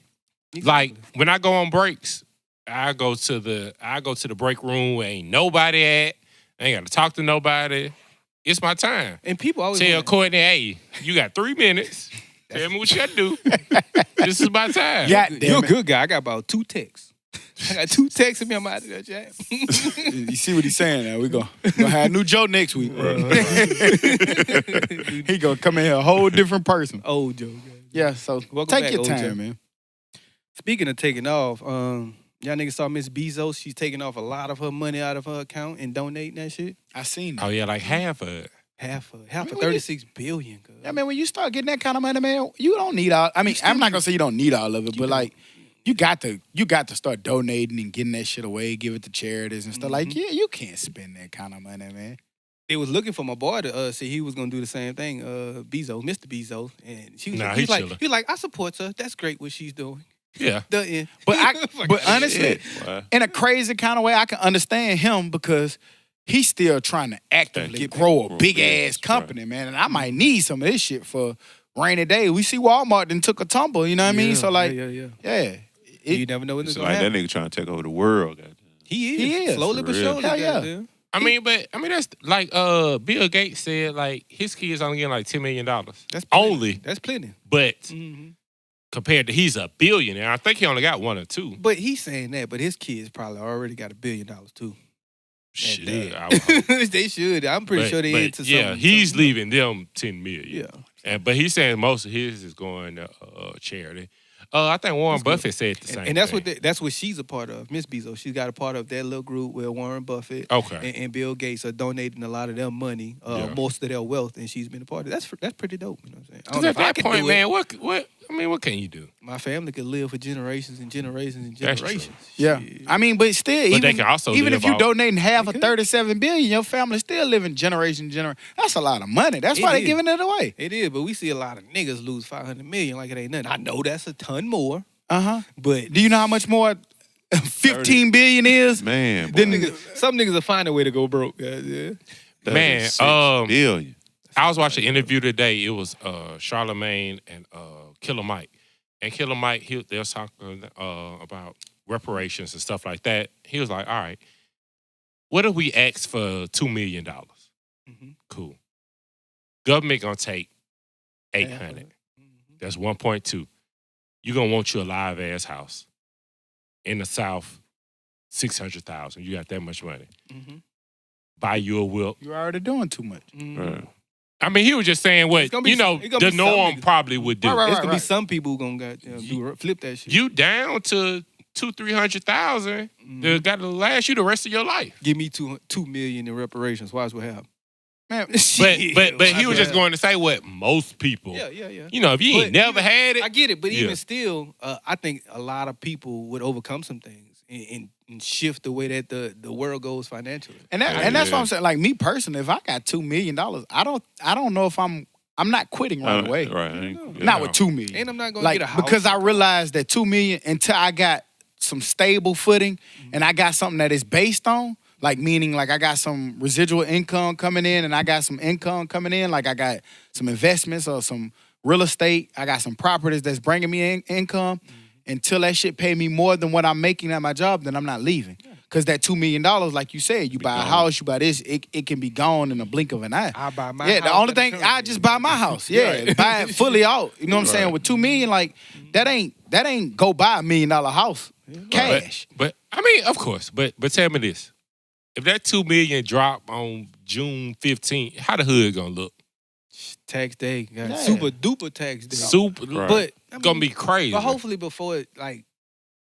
Exactly. Like when I go on breaks, I go to the break room where ain't nobody at. I ain't got to talk to nobody. It's my time. And people always Tell wanna- Courtney, hey, you got 3 minutes. Tell me what you got to do. This is my time. Yeah. You're a good guy. I got about 2 texts. I got 2 texts in me. I'm out of that chat. You see what he's saying now? We're gonna have a new Joe next week. He gonna come in here a whole different person. Old Joe. Yeah, so Welcome take back, your old time, Joe. man. Speaking of taking off, y'all niggas saw Miss Bezos. She's taking off a lot of her money out of her account and donating that shit. I seen that. Oh, yeah, like half of it. Half I of mean, 36 billion. Cuz. I mean, when you start getting that kind of money, man, you don't need all. I mean, I'm not gonna say you don't need all of it, but like, you got to start donating and getting that shit away, give it to charities and stuff. Like, yeah, you can't spend that kind of money, man. They was looking for my boy to see he was gonna do the same thing. Bezos, Mr. Bezos, and she was Nah, like, he he was like, I support her. That's great what she's doing. Yeah. But honestly, Wow. in a crazy kind of way, I can understand him because he's still trying to actively grow a big ass company, man. And I might need some of this shit for rainy day. We see Walmart then took a tumble, you know what I mean? So like, yeah. You never know when it's It's gonna like that happen. nigga trying to take over the world. Goddamn. He is slowly For but real. surely. Hell yeah. goddamn. I mean, that's like Bill Gates said, like his kids only getting like $10 million. That's plenty. Only. That's plenty. But Mm-hmm. compared to he's a billionaire, I think he only got 1 or 2. But he's saying that, but his kids probably already got $1 billion too. Shit. I would hope. They should. I'm pretty sure they into something. Yeah, he's something. leaving them $10 million. Yeah. But he's saying most of his is going to charity. I think Warren Buffett said the same And that's thing. that's what she's a part of, Miss Bezos. She's got a part of that little group where Warren Buffett Okay. and Bill Gates are donating a lot of their money, most of their wealth, and she's been a part of it. That's pretty dope. You know what I'm saying? I don't know Because if at I that could point, do man, it. what can you do? My family could live for generations and generations and That's true. generations. Yeah. Shit. I mean, but still, But even, they can also even live if you off- donating half They of could. 37 billion, your family still living generation to generation. That's a lot of money. That's It why they're is. giving it away. It is, but we see a lot of niggas lose 500 million like it ain't nothing. I know that's a ton more, Uh-huh. but Do you know how much more 15 billion is? Man, Then boy. some niggas will find a way to go broke. Yeah. Man, 36 um, billion. I was watching an interview today. It was Charlemagne and Killer Mike. And Killer Mike, they was talking about reparations and stuff like that. He was like, all right, what if we ask for $2 million? Mhm. Cool. Government gonna take 800. Mhm. That's 1.2. You're gonna want you a live ass house. in the South, $600,000. You got that much money. Mm-hmm. Buy you a whip. You're already doing too much. Mm-hmm. Right. I mean, he was just saying what, It's gonna be- the it's gonna be some norm niggas. probably would do. Right. There's gonna be some people who gonna flip that shit. You down to $200,000-300,000 that got to last you the rest of your life. Give me $2 million in reparations. Watch what happens. Man, But he was just going to say what most people. Yeah. If you ain't But never had it. I get it, but Yeah. even still, I think a lot of people would overcome some things and shift the way that the world goes financially. and that's what I'm saying. Like me personally, if I got $2 million, I don't know if I'm not quitting right away. Right. Not with $2 million. And I'm not gonna Like get a house. because I realized that $2 million until I got some stable footing and I got something that is based on, like meaning like I got some residual income coming in and I got some income coming in, like I got some investments or some real estate, I got some properties that's bringing me income. Until that shit pay me more than what I'm making at my job, then I'm not leaving. Because that $2 million, like you said, you buy a house, you buy this, it can be gone in a blink of an eye. I buy my Yeah, house. the only thing, I just buy my house. Yeah, buy it fully out. You know what I'm saying? With $2 million, like, that ain't go buy $1 million house. Cash. But I mean, of course. But tell me this: if that $2 million drop on June 15th, how the hood gonna look? Tax day. Yeah. Super duper tax day. Super, Right. But I mean, gonna be crazy. But hopefully before it, like,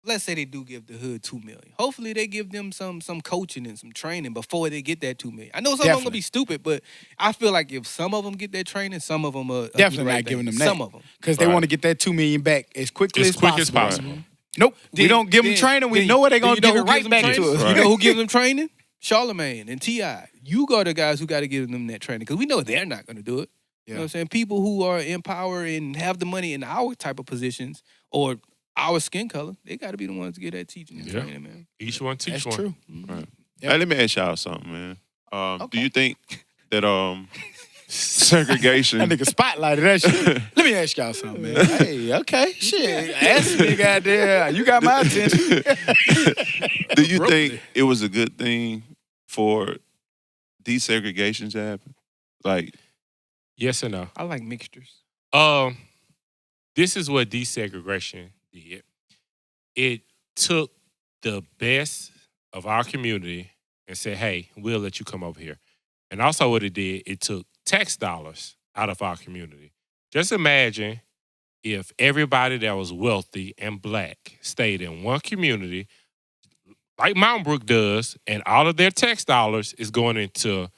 let's say they do give the hood $2 million. Hopefully they give them some coaching and some training before they get that $2 million. I know some of them gonna be stupid, but I feel like if some of them get that training, some of them are Definitely not giving them that. Some of them. Because they Right. want to get that $2 million back as quickly as as quick possible. as possible. Nope. We don't give them training. We know what they're going to give it right back to us. You know who gives them training? Charlemagne and T.I. You go to guys who got to give them that training because we know they're not going to do it. You know what I'm saying? People who are in power and have the money in our type of positions or our skin color, they got to be the ones to get that teaching and training, man. Each one teach That's one. true. Right. Yep. Hey, let me ask y'all something, man. Do Okay. you think that segregation? That nigga spotlighted that shit. Let me ask y'all something, man. Hey, okay, shit. Ask me, goddamn. You got my attention. Do you think it was a good thing for desegregation to happen? Like, Yes or no? I like mixtures. This is what desegregation did. It took the best of our community and said, hey, we'll let you come over here. And also what it did, it took tax dollars out of our community. Just imagine if everybody that was wealthy and black stayed in one community, like Mountain Brook does, and all of their tax dollars is going into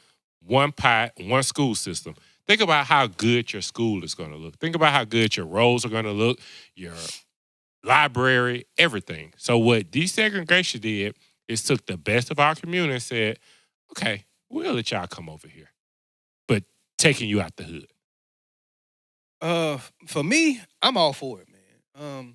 one pot, one school system. Think about how good your school is going to look. Think about how good your roads are going to look, your library, everything. So what desegregation did is took the best of our community and said, okay, we'll let y'all come over here, but taking you out the hood. For me, I'm all for it, man.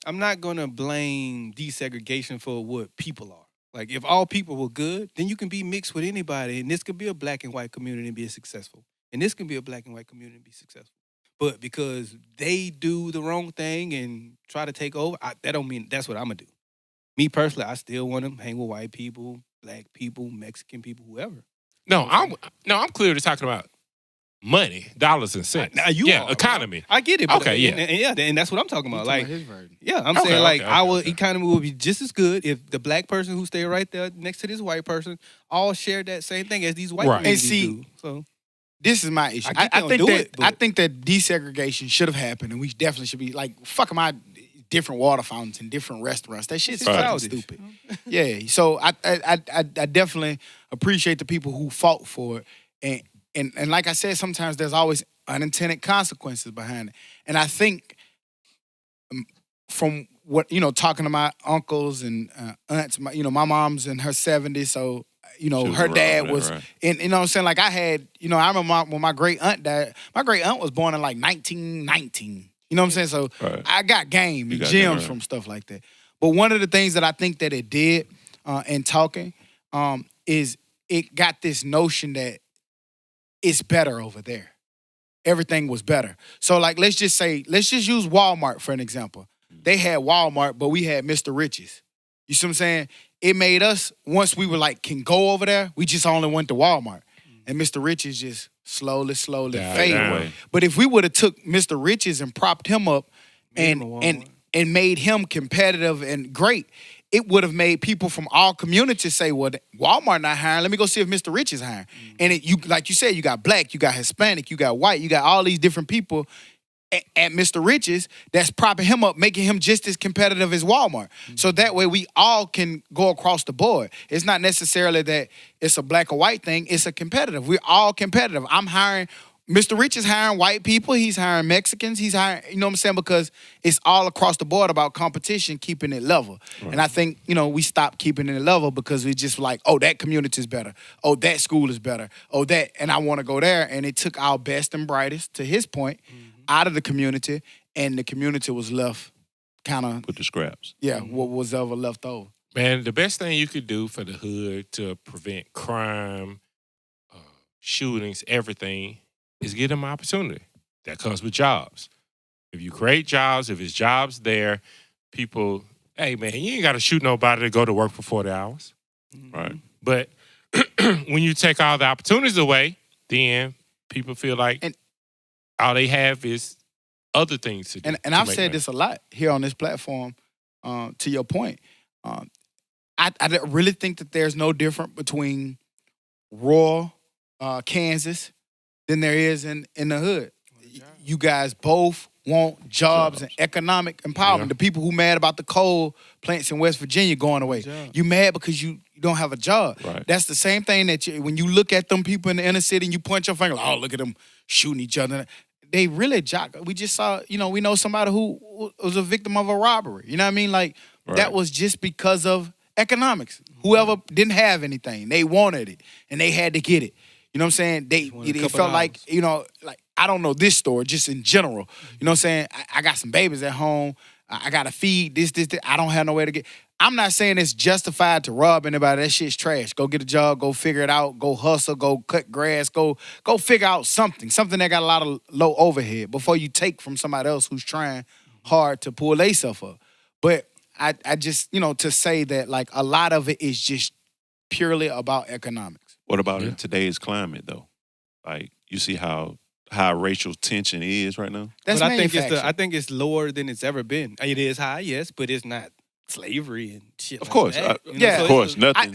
I'm not gonna blame desegregation for what people are. Like, if all people were good, then you can be mixed with anybody, and this could be a black and white community and be successful, and this can be a black and white community and be successful. But because they do the wrong thing and try to take over, that don't mean that's what I'm gonna do. Me personally, I still want to hang with white people, black people, Mexican people, whoever. No, I'm clearly talking about money, dollars and cents. Now you are, economy. I get it. But Okay, yeah. and that's what I'm talking about. Like, his version. yeah, I'm Okay, saying like okay, our okay. economy will be just as good if the black person who stay right there next to this white person all share that same thing as these white Right. communities And see, do. So This is my issue. I get they I don't think do that it, but- I think that desegregation should have happened, and we definitely should be like fucking my different water fountains and different restaurants. That shit's Right. fucking Childish. stupid. Yeah. So I definitely appreciate the people who fought for it, and like I said, sometimes there's always unintended consequences behind it, and I think from what talking to my uncles and aunts, my mom's in her 70s, so. She was Her around dad that, was, right. and you know what I'm saying? Like I had, I remember when my great aunt died. My great aunt was born in like 1919. You know what I'm saying? So Right. I got game You and got gems game, right. from stuff like that. But one of the things that I think that it did in talking is it got this notion that it's better over there. Everything was better. So like, let's just use Walmart for an example. They had Walmart, but we had Mr. Riches. You see what I'm saying? It made us, once we were like, can go over there, we just only went to Walmart. And Mr. Riches just slowly Died faded down. away. But if we would have took Mr. Riches and propped him up Made him a and Walmart. and made him competitive and great, it would have made people from all communities say, well, Walmart not hiring. Let me go see if Mr. Rich is hiring. And you, like you said, you got black, you got Hispanic, you got white, you got all these different people at Mr. Rich's that's propping him up, making him just as competitive as Walmart. So that way we all can go across the board. It's not necessarily that it's a black or white thing. It's a competitive. We're all competitive. I'm hiring, Mr. Rich is hiring white people. He's hiring Mexicans. He's hiring, you know what I'm saying? Because it's all across the board about competition, keeping it level. Right. And I think, we stopped keeping it level because we just like, oh, that community is better. Oh, that school is better. Oh, that, and I want to go there. And it took our best and brightest, to his point, out of the community, and the community was left kind of with the scraps. Yeah, what was ever left over. Man, the best thing you could do for the hood to prevent crime, shootings, everything, is give them opportunity. That comes with jobs. If you create jobs, if it's jobs there, people, hey, man, you ain't got to shoot nobody to go to work for 40 hours. Right. But when you take all the opportunities away, then people feel like all they have is other things to do. And I've said this a lot here on this platform, to your point. I really think that there's no difference between rural Kansas than there is in the hood. You guys both want jobs and economic empowerment. Yeah. The people who mad about the coal plants in West Virginia going away, you mad because you don't have a job. Right. That's the same thing that when you look at them people in the inner city and you point your finger, like, oh, look at them shooting each other. They really jock. We just saw, we know somebody who was a victim of a robbery. You know what I mean? Like, that was just because of economics. Whoever didn't have anything, they wanted it, and they had to get it. You know what I'm saying? It felt like, I don't know this story, just in general. You know what I'm saying? I got some babies at home. I got to feed this. I don't have nowhere to get. I'm not saying it's justified to rob anybody. That shit's trash. Go get a job. Go figure it out. Go hustle. Go cut grass. Go figure out something that got a lot of low overhead before you take from somebody else who's trying hard to pull themselves up. But I just, to say that, like, a lot of it is just purely about economics. What about in today's climate, though? Like, you see how high racial tension is right now? But I think it's lower than it's ever been. It is high, yes, but it's not slavery and shit. Of course, like that. Of course, nothing.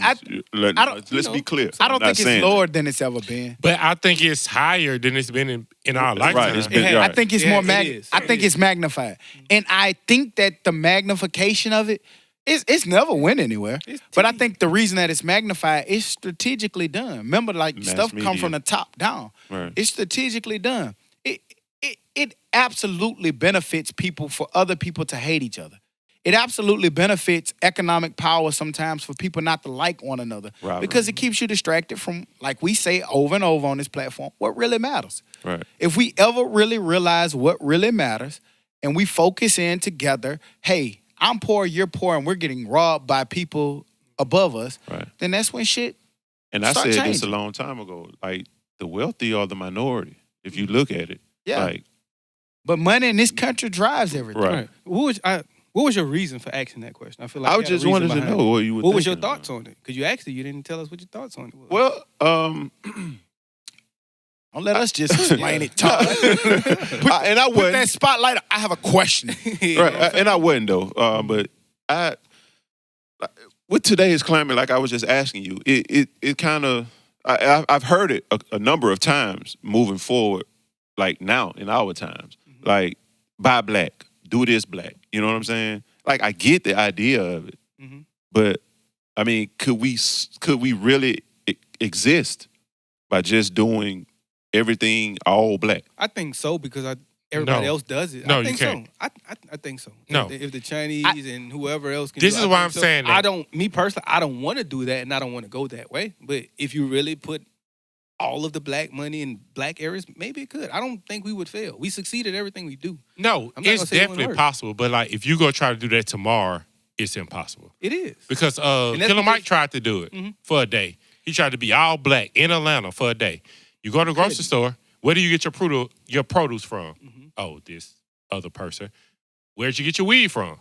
Let's be clear. I don't think it's lower than it's ever been. But I think it's higher than it's been in our lifetime. Right, I think it's more. I think it's magnified, and I think that the magnification of it. It's never went anywhere. But I think the reason that it's magnified is strategically done. Remember, like, mass stuff media. Come from the top down. Right. It's strategically done. It absolutely benefits people for other people to hate each other. It absolutely benefits economic power sometimes for people not to like one another. Right, because it keeps you distracted from, like we say over and over on this platform, what really matters. Right. If we ever really realize what really matters and we focus in together, hey, I'm poor, you're poor, and we're getting robbed by people above us, then that's when shit And I said this a long time ago. Like, the wealthy are the minority, if you look at it. Yeah. Like, but money in this country drives everything. Right. What was your reason for asking that question? I feel like I just wanted to know what you were What was your thoughts on it? Because you actually you didn't tell us what your thoughts on it was. Well, don't let us just explain it, Todd. And I put wasn't. that spotlight. I have a question. Right, and I wasn't though. But with today's climate, like I was just asking you, it kind of I've heard it a number of times moving forward, like now in our times, like buy black, do this black. You know what I'm saying? Like, I get the idea of it, but I mean, could we really exist by just doing everything all black? I think so, because everybody else does it. No, I think you can't. So. I think so. No. If the Chinese and whoever else can This do is it, why I'm saying that. Me personally, I don't want to do that, and I don't want to go that way. But if you really put all of the black money in black areas, maybe it could. I don't think we would fail. We succeed at everything we do. No, it's definitely possible. But, like, if you go try to do that tomorrow, it's impossible. It is. Because Killer Mike tried to do it for a day. He tried to be all black in Atlanta for a day. You go to the grocery store, where do you get your produce from? Oh, this other person. Where'd you get your weed from?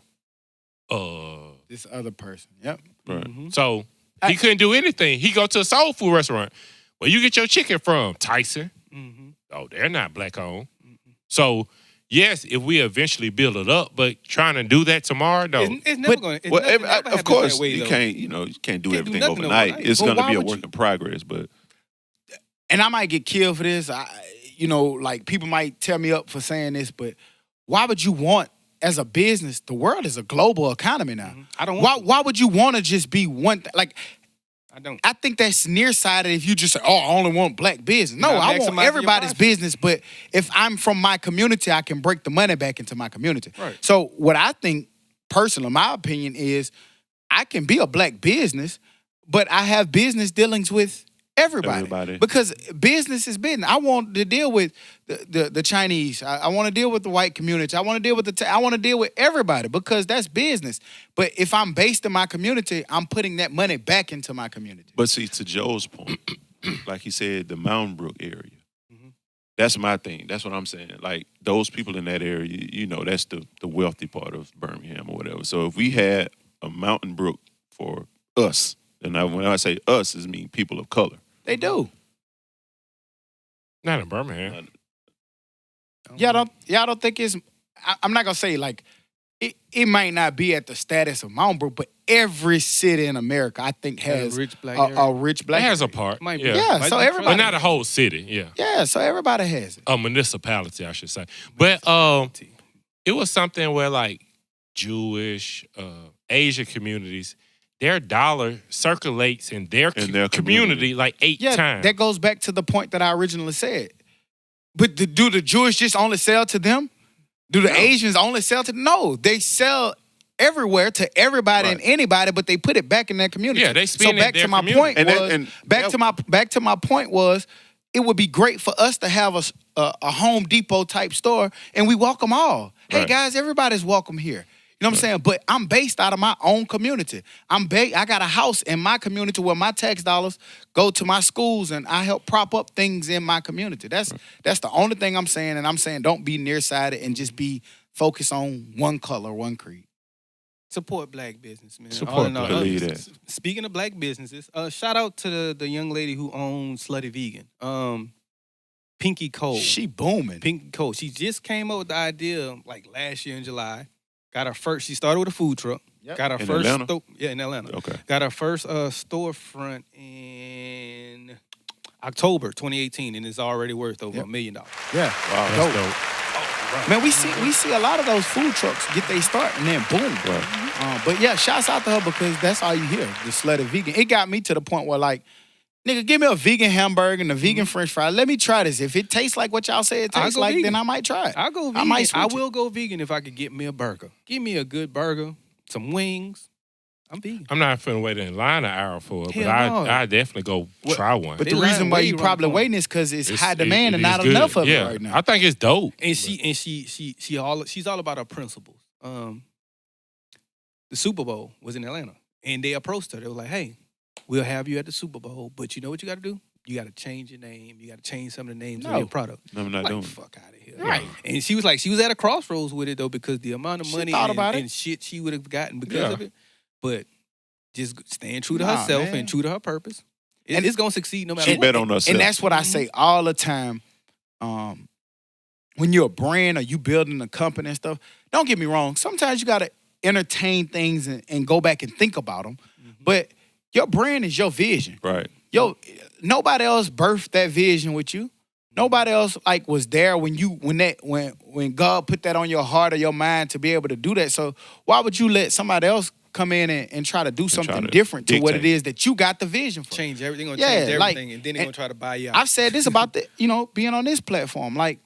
This other person. Yep. Right. So he couldn't do anything. He go to a soul food restaurant. Where you get your chicken from? Tyson. Oh, they're not black owned. So yes, if we eventually build it up, but trying to do that tomorrow, no. It's never going to. Of course, you can't do everything overnight. It's going to be a work in progress, but. And I might get killed for this. Like people might tear me up for saying this, but why would you want, as a business, the world is a global economy now. Mm-hmm. I don't want why would you want to just be one like I don't. I think that's nearsighted if you just say, I only want black business. No, I want everybody's business, but if I'm from my community, I can break the money back into my community. Right. So what I think, personally, my opinion is I can be a black business, but I have business dealings with everybody. Because business is business. I want to deal with the Chinese. I want to deal with the white community. I want to deal with I want to deal with everybody because that's business. But if I'm based in my community, I'm putting that money back into my community. But see, to Joe's point, like he said, the Mountain Brook area. That's my thing. That's what I'm saying. Like, those people in that area, that's the wealthy part of Birmingham or whatever. So if we had a Mountain Brook for us, and when I say us, it means people of color. They do. Not in Birmingham. Y'all don't think it's... I'm not going to say, like, it might not be at the status of Mountain Brook, but every city in America, I think, has a rich black It has a part. Might be. Yeah, so everybody... But not a whole city, yeah. Yeah, so everybody has it. A municipality, I should say. But it was something where, like, Jewish, Asian communities... Their dollar circulates in their community like 8 times. That goes back to the point that I originally said. But do the Jewish just only sell to them? Do the Asians only sell to them? No, they sell everywhere to everybody and anybody, but they put it back in their community. Yeah, they spend it in their community. Back to my point was, it would be great for us to have a Home Depot type store, and we welcome all. Hey guys, everybody's welcome here. You know what I'm saying? But I'm based out of my own community. I got a house in my community where my tax dollars go to my schools, and I help prop up things in my community. That's the only thing I'm saying, and I'm saying don't be nearsighted and just be focused on one color, one creed. Support black business, man. Believe that. Speaking of black businesses, shout out to the young lady who owns Slutty Vegan. Pinky Cole. She booming. Pinky Cole. She just came up with the idea like last year in July. Got her first. She started with a food truck. Yep. Got her first. In Atlanta. Okay. Got her first storefront in October 2018, and it's already worth over $1 million. Yeah. Wow. That's dope. Man, we see a lot of those food trucks get they start and then boom. Right. But yeah, shouts out to her because that's all you hear. The Slutty Vegan. It got me to the point where like, nigga, give me a vegan hamburger and a vegan French fry. Let me try this. If it tastes like what y'all say it tastes like, then I might try it. I'll go vegan. I will go vegan if I could get me a burger. Give me a good burger, some wings. I'm vegan. I'm not finna wait in line an hour for it, but I definitely go try one. But the reason why you probably waiting is because it's high demand and not enough of it right now. I think it's dope. And she's all about her principles. The Super Bowl was in Atlanta, and they approached her. They were like, "Hey, we'll have you at the Super Bowl, but you know what you got to do? You got to change your name. You got to change some of the names of your product." No, I'm not doing it. Fuck out of here. Right. And she was at a crossroads with it, though, because the amount of money and shit she would have gotten because of it. But just staying true to herself and true to her purpose. And it's going to succeed no matter what. She bet on herself. And that's what I say all the time. When you're a brand or you building a company and stuff, don't get me wrong. Sometimes you got to entertain things and go back and think about them. But your brand is your vision. Right. Nobody else birthed that vision with you. Nobody else like was there when God put that on your heart or your mind to be able to do that. So why would you let somebody else come in and try to do something different to what it is that you got the vision for? Change everything, change everything, and then they're gonna try to buy you out. I've said this about being on this platform. Like,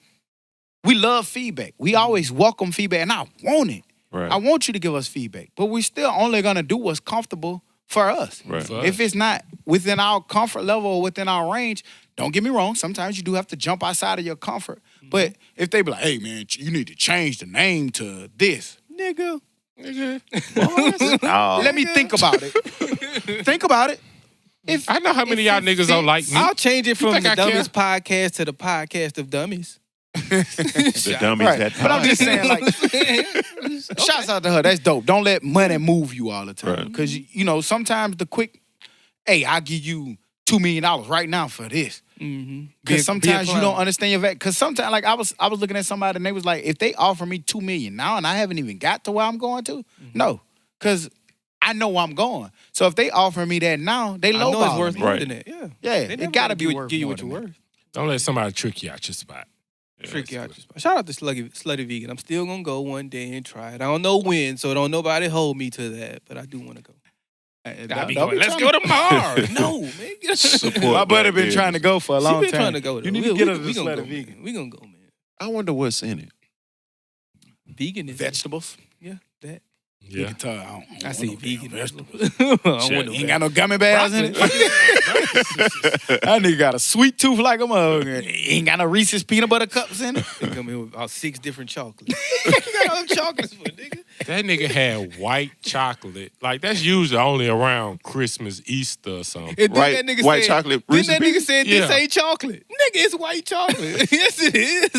we love feedback. We always welcome feedback, and I want it. Right. I want you to give us feedback, but we're still only gonna do what's comfortable for us. Right. If it's not within our comfort level or within our range, don't get me wrong, sometimes you do have to jump outside of your comfort. But if they be like, "Hey man, you need to change the name to this," nigga. Let me think about it. Think about it. If I know how many of y'all niggas don't like me. I'll change it from the Dummies Podcast to the Podcast of Dummies. The Dummies that But I'm just saying, like, shouts out to her. That's dope. Don't let money move you all the time. Because, sometimes the quick, hey, I'll give you $2 million right now for this. Mm-hmm. Because sometimes you don't understand your value. Because sometimes, like I was looking at somebody and they was like, if they offer me $2 million now and I haven't even got to where I'm going to, no, because I know where I'm going. So if they offer me that now, they lowball me. I know it's worth more than that. Yeah, it gotta be worth give you more what you're than worth. Don't let somebody trick you out your spot. Trick you out your spot. Shout out to Slutty Vegan. I'm still gonna go one day and try it. I don't know when, so don't nobody hold me to that. But I do want to go. Let's go tomorrow. No, man. Support My buddy Black been trying to go for a long She been time. trying to go. You need to get her to we gonna Slutty go, Vegan. man. We gonna go, man. I wonder what's in it. Vegan is Vegetables. Yeah, that. You Yeah. can tell. I see vegan vegetables. vegetables. I don't Shit. want no Ain't got no gummy bears in it. That nigga got a sweet tooth like a mug. Ain't got no Reese's peanut butter cups in it. They come in with about 6 different chocolates. You got all them chocolates for, nigga. That nigga had white chocolate. Like, that's usually only around Christmas, Easter or something. And then White- that nigga white said, chocolate Then Reese's that nigga Pieces? said, this Yeah. ain't chocolate. Nigga, it's white chocolate. Yes, it is.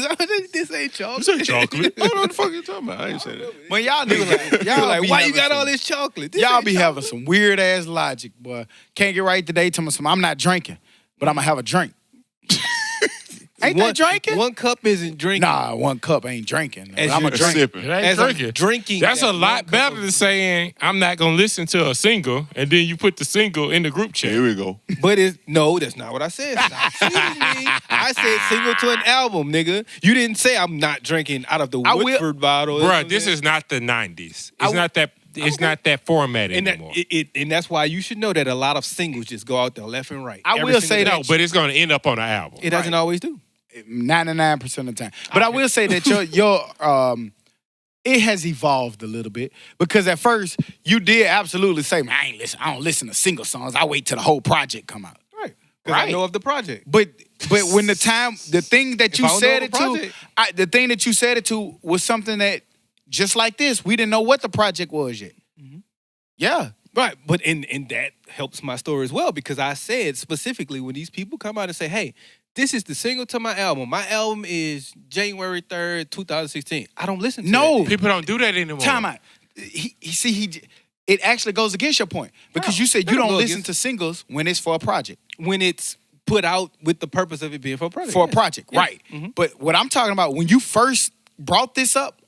This ain't chocolate. This ain't chocolate. I don't know what the fuck you talking about. I ain't saying that. When y'all niggas like, y'all Like, be why you having got some- all this chocolate? This Y'all ain't be chocolate. having some weird ass logic, boy. Can't get right today. Tell me some. I'm not drinking, but I'm gonna have a drink. Ain't that drinking? One cup isn't drinking. Nah, 1 cup ain't drinking. As I'm a you're drink. Sipping. It ain't As I'm drinking. drinking. That's that a one lot cup better of- than saying, I'm not going to listen to a single, and then you put the single in the group chat. Here we go. But no, that's not what I said. Stop cheating me. I said single to an album, nigga. You didn't say I'm not drinking out of the I will- Woodford bottle. Bruh, this is not the 90s. It's not that. It's not that format and anymore. and that's why you should know that a lot of singles just go out there left and right. I Every will single say day. No, but it's going to end up on the album. It doesn't always do. 99% of the time. But I will say that your it has evolved a little bit because at first you did absolutely say, man, I don't listen to single songs. I wait till the whole project come out. Right. Because I Right. know of the project. But when the thing that you I don't said know it the to, project- the thing that you said it to was something that just like this, we didn't know what the project was yet. Yeah. Right, but and that helps my story as well because I said specifically when these people come out and say, "Hey, this is the single to my album. My album is January 3rd, 2016." I don't listen to No. that. People don't do that anymore. Time out. It actually goes against your point because you said that you don't don't go listen against- to singles when it's for a project. When it's put out with the purpose of it being for a project. For a yes. project, Yeah. right? But what I'm talking about when you first brought this up,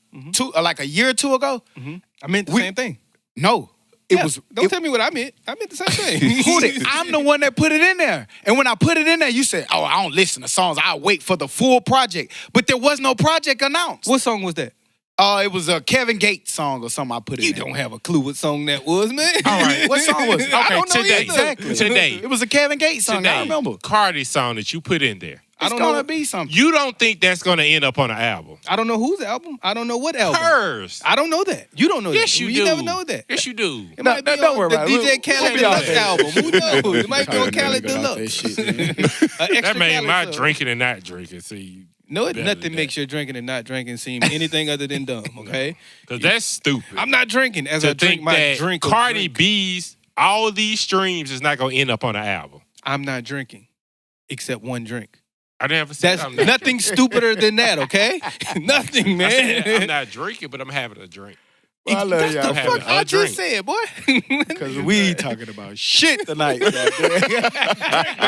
like a year or two ago, I meant the We- same thing. no, it Yeah, was. Don't it- tell me what I meant. I meant the same thing. Who did- I'm the one that put it in there. And when I put it in there, you said, "Oh, I don't listen to songs. I wait for the full project." But there was no project announced. What song was that? It was a Kevin Gates song or something. I put it. You in there. don't have a clue what song that was, man. All right. What song was it? I Okay, don't know today. either. Exactly. Today. It was a Kevin Gates song. I Today, remember. Cardi song that you put in there. I It's don't gonna know. be something. You don't think that's going to end up on an album? I don't know whose album. I don't know what album. Hers. I don't know that. You don't know Yes, that. you You do. never know that. Yes, you do. It might be don't on worry the about it. DJ We'll Khaled be out Deluxe there. album. Who knows? It might be on Khaled Deluxe. That made my drinking and not drinking. See, No, better nothing than makes your drinking and not drinking seem anything other than dumb, okay? because that's stupid. I'm not drinking as I to drink think my that drink. of Cardi drink. B's all these streams is not going to end up on an album. I'm not drinking except one drink. I never said That's I'm not nothing stupider than that, okay? Nothing, I said I'm man. not drinking, but I'm having a drink. Well, I love That's y'all. the having fuck a I drink. just said, boy. Because we talking about shit tonight. Man,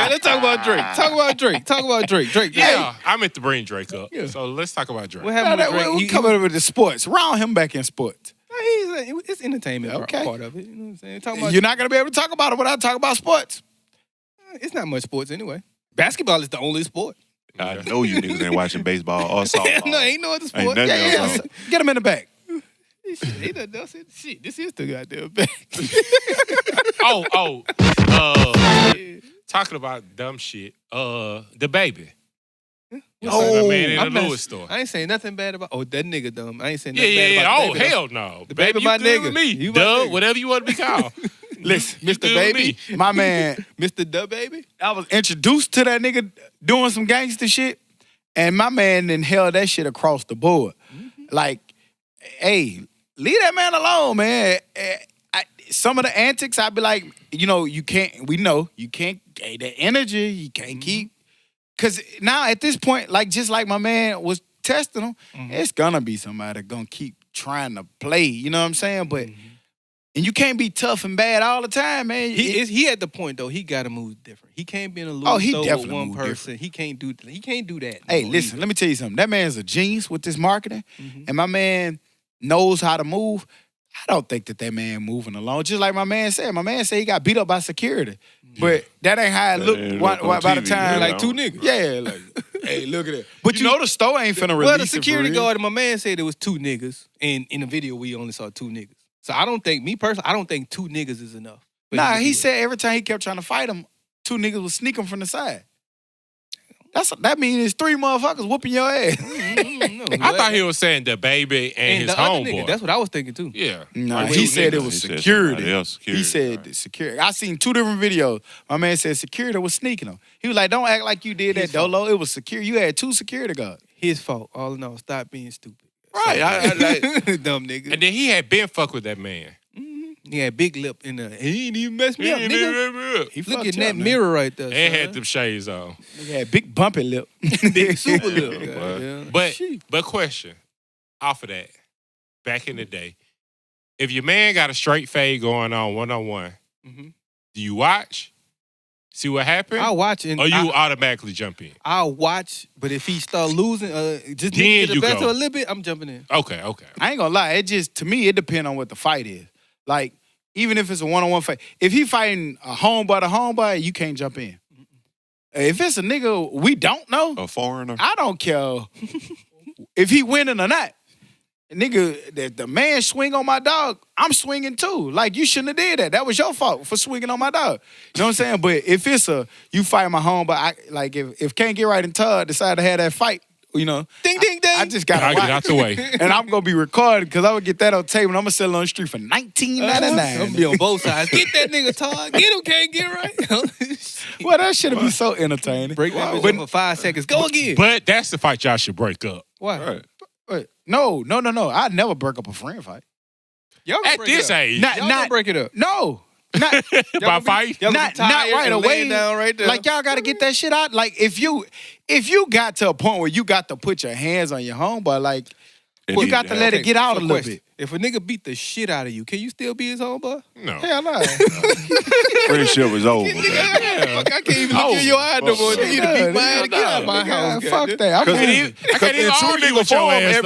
let's talk about Drake. Talk about Drake. Talk about Drake. Drake. Yeah, I meant to bring Drake up. Yeah. So let's talk about Drake. What happened with Drake? we coming over to sports. Round him back in sports. It's entertainment Okay. part of it. You know what I'm saying? Talking about You're not gonna be able to talk about it without talking about sports. it's not much sports anyway. Basketball is the only sport. I know you niggas ain't watching baseball or softball. No, ain't no other Ain't sport. nothing Yeah, else yeah. on. Get him in the back. He done said, shit, this is the goddamn back. Talking about dumb shit. The baby. Oh, the man in I'm the not- Lewis store. I ain't saying nothing bad about. Oh, that nigga dumb. I ain't saying Yeah, nothing yeah, bad yeah. about Oh, the baby, hell no. The baby my you good nigga. with me. You my Dub, nigga. whatever you want to be called. Listen, You Mr. good with Baby, me. my man, Mr. Dub Baby. I was introduced to that nigga doing some gangster shit, and my man then held that shit across the board. Like, hey, leave that man alone, man. Some of the antics, I'd be like, you can't, we know, you can't, the energy, you can't keep. Because now at this point, like, just like my man was testing him, it's gonna be somebody gonna keep trying to play, you know what I'm saying? But And you can't be tough and bad all the time, man. He at the point though. He got to move different. He can't be in a loose Oh, he with definitely one move person. different. He can't do that. Hey, no listen, either. let me tell you something. That man's a genius with this marketing, Mhm. and my man knows how to move. I don't think that man moving alone. Just like my man said. My man said he got beat up by security. But that ain't how it That looked ain't by look on the TV, time. like two niggas. Yeah, like, hey, look at that. But you know the store ain't finna release Well, the it for security real. guard and my man said it was two niggas, and in the video we only saw two niggas. So I don't think, me personally, I don't think two niggas is enough. for him Nah, to he do it. said every time he kept trying to fight him, two niggas would sneak him from the side. That means it's three motherfuckers whooping your ass. No, I thought he was saying the baby and his the other nigga. homeboy. That's what I was thinking too. Yeah. Nah, Like, he two said it niggas. was He said security. somebody else, security. He said the security. I seen two different videos. My man said security was sneaking him. He was like, "Don't act like you did that, His fault. Dolo. It was security. You had two security guards." His fault. All in all, stop being stupid. Right. I like, Dumb nigga. And then he had been fuck with that man. He had big lip in there. He ain't even messed me up, nigga. he Look fucked at you that up, man. mirror right there. And son. had them shades on. He had big bumpy lip. Big super lip. Yeah, goddamn. But Shit. but question, off of that, back in the day, if your man got a straight fade going on one-on-one, Mhm. do you watch? See what happened? I'll watch and or you automatically jump in? I'll watch, but if he start losing, just Then get the you best go. of a little bit, I'm jumping in. Okay. I ain't gonna lie. It just, to me, it depends on what the fight is. Like, even if it's a one-on-one fight, if he fighting a homeboy to homeboy, you can't jump in. If it's a nigga we don't know, A foreigner. I don't care if he winning or not. Nigga, the man swing on my dog, I'm swinging too. Like, you shouldn't have did that. That was your fault for swinging on my dog. You know what I'm saying? But if it's you fight my homeboy, if Can't Get Right and Todd decide to have that fight, you know, Ding, ding, ding. I just gotta I'll watch. get out the way. And I'm gonna be recording because I'm gonna get that on tape and I'm gonna sell it on the street for I'm $19.99. gonna be on both sides. Get that nigga Todd. Get him, can't get right. Well, that should be so entertaining. Break that bitch up for 5 seconds. Go again. But that's the fight y'all should break up. Why? Right. Wait, no. I'd never break up a friend fight. Y'all gonna At break this it up. age, Not- Y'all gonna break it up. No. Not, Y'all by gonna be- fight, Y'all gonna not be tired right and away. laying down right there. Like, y'all gotta get that shit out. Like, if you got to a point where you got to put your hands on your homeboy, like, And you he- got to let it get out a little question. bit. If a nigga beat the shit out of you, can you still be his homeboy? no. Hell no. Friendship is over. man. Fuck, I can't even look in your eye no more. Fuck. Nigga, you beat my ass to get out of my house. Fuck goddamn. that. I'm Cause moving. I can't even in true argue nigga with your form, ass no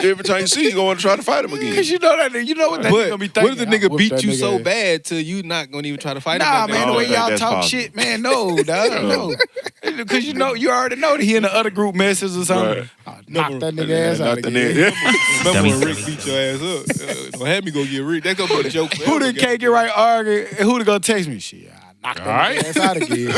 every time you see, you gonna try to fight him again. Because you know what that nigga gonna be But thinking. what if the I nigga whooped beat that you nigga so ass. bad till you not gonna even try to fight him? Nah, back man, then? the I way don't think y'all that's talk possible. shit, man, no, dog, no. Because you already know that he in the other group messages or something. Right. Oh, knock that nigga ass out Not the again. nigga. Remember when Rick beat your ass up? Don't have me go get Rick. That's gonna be a joke. Who did Can't Get Right argue? Who did go text me? Shit, I knocked that All right. nigga ass out again.